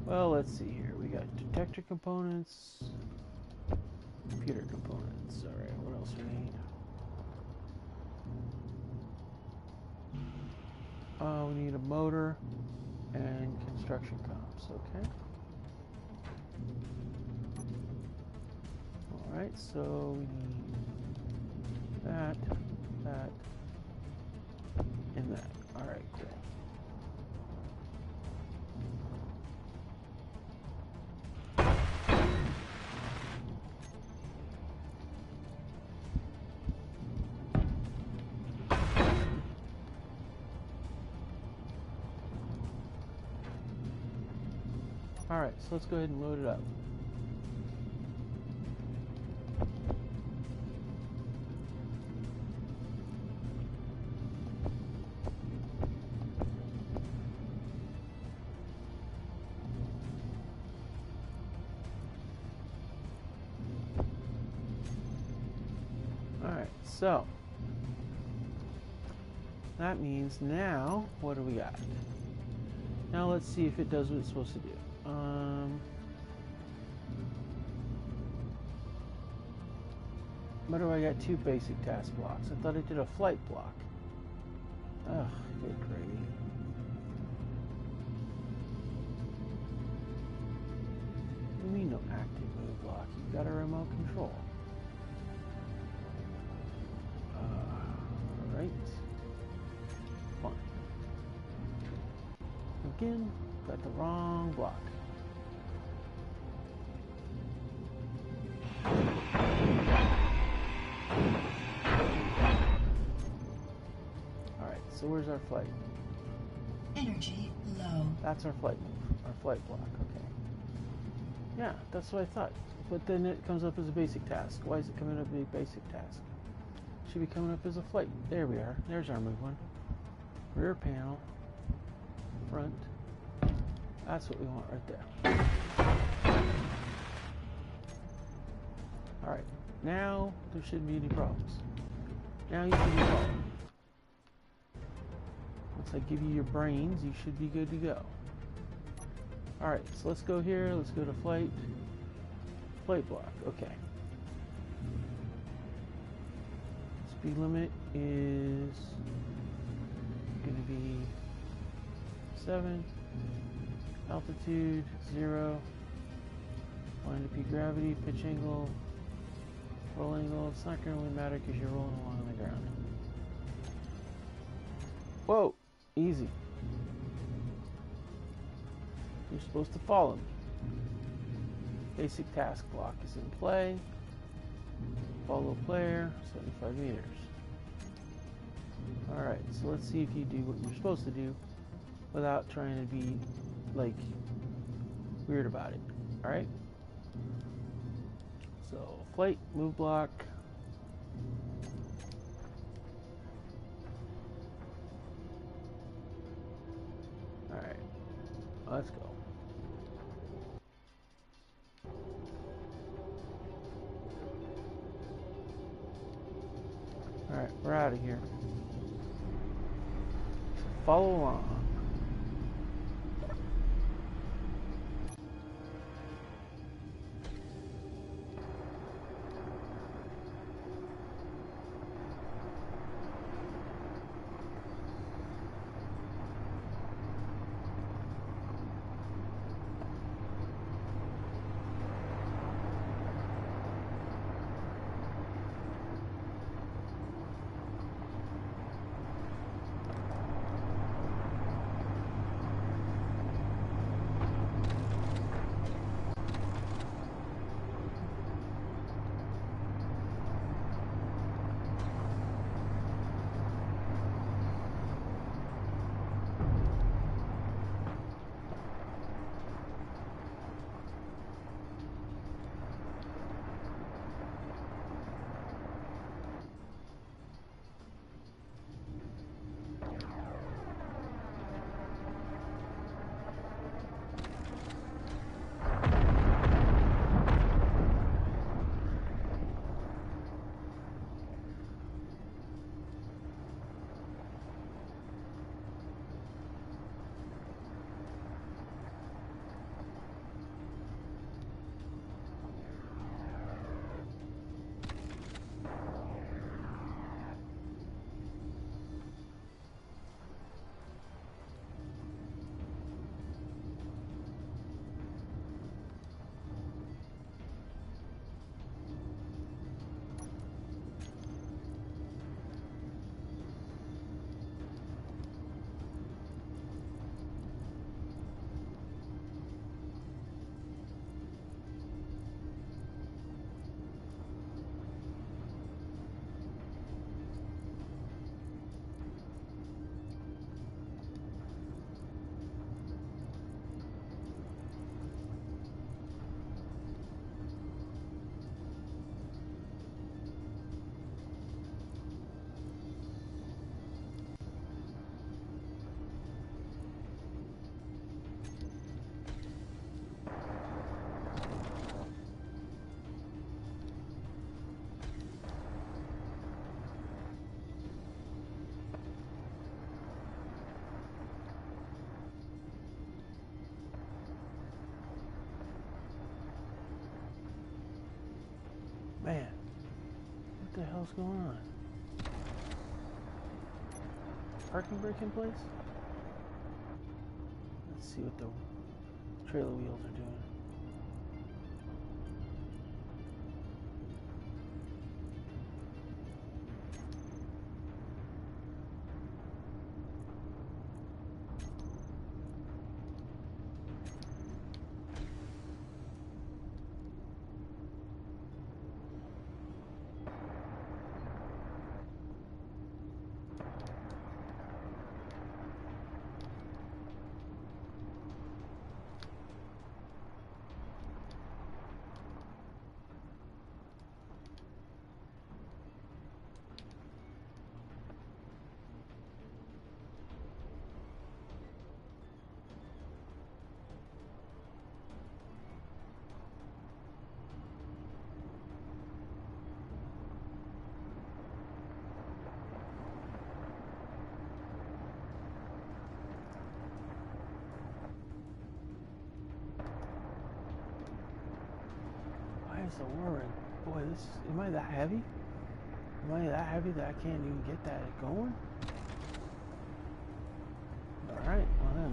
Well, let's see here. We got detector components, computer components. All right, what else we need? We need a motor and construction comps. Okay. All right, so we need that, and that. All right, cool. Alright, so let's go ahead and load it up. Alright, so that means now, what do we got? Now let's see if it does what it's supposed to do. What do I got? Two basic task blocks. I thought it did a flight block. Ugh, good gravy. What do you mean no active move block? You've got a remote control. Alright. Fine. Again, got the wrong block. So where's our flight? Energy low. That's our flight move, our flight block, okay. Yeah, that's what I thought. But then it comes up as a basic task. Why is it coming up as a basic task? It should be coming up as a flight. There we are. There's our move one. Rear panel. Front. That's what we want right there. Alright, now there shouldn't be any problems. Now you should be following. Once I give you your brains, you should be good to go. Alright, so let's go here. Let's go to flight. Flight block. Okay. Speed limit is going to be 7. Altitude 0. Line to peak gravity, pitch angle, roll angle. It's not going to really matter because you're rolling along on the ground. Whoa! Easy. You're supposed to follow me. Basic task block is in play. Follow player, 75 meters. Alright, so let's see if you do what you're supposed to do without trying to be, like, weird about it. Alright? So, flight, move block. Alright, let's go. Alright, we're out of here. Follow along. Man, what the hell's going on? Parking brake in place? Let's see what the trailer wheels are doing. So worried. Boy, am I that heavy? Am I that heavy that I can't even get that going? Alright, well then,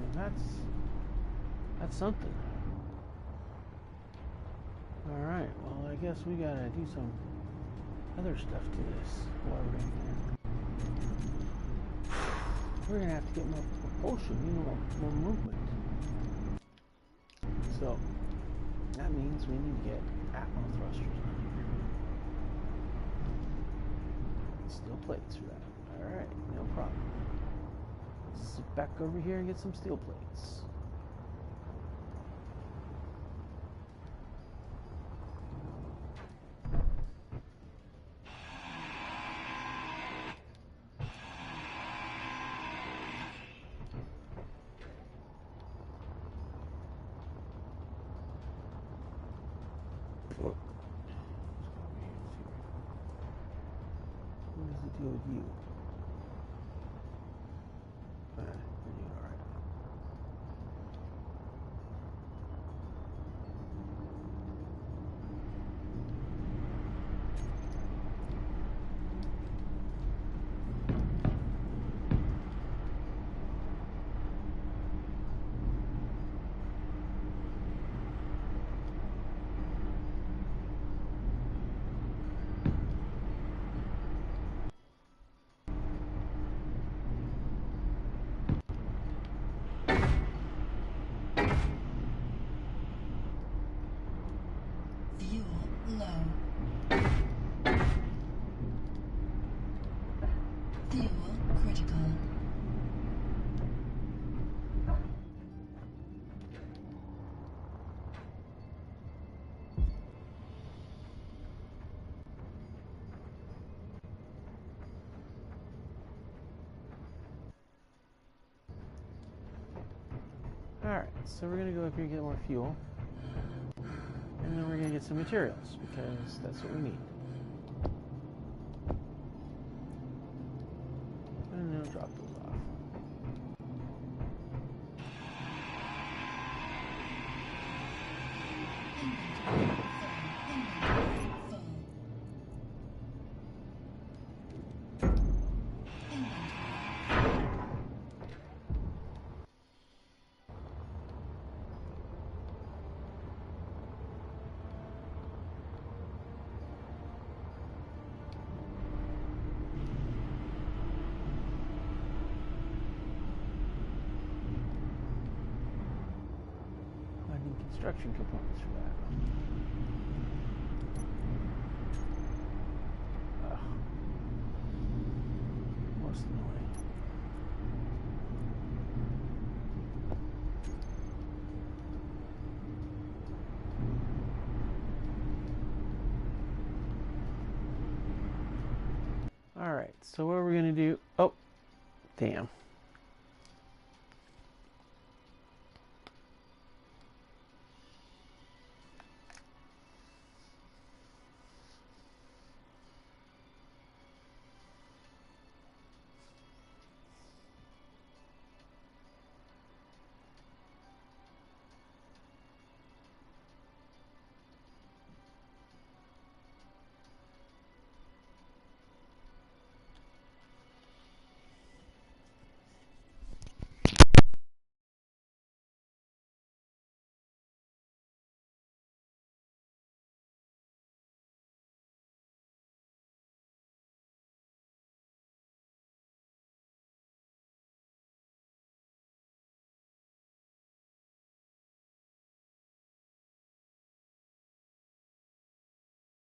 that's something. Alright, well I guess we gotta do some other stuff to this while we're in here. We're gonna have to get more propulsion, more movement. So, that means we need to get Atmel thrusters on here. Steel plates for that. Alright, no problem. Sit back over here and get some steel plates. What is the deal with you? You're alright. Alright, so we're going to go up here and get more fuel. And then we're going to get some materials, because that's what we need. And then we'll drop those off. Construction components for that. Most annoying. Alright, so what we're going to do... Oh, damn.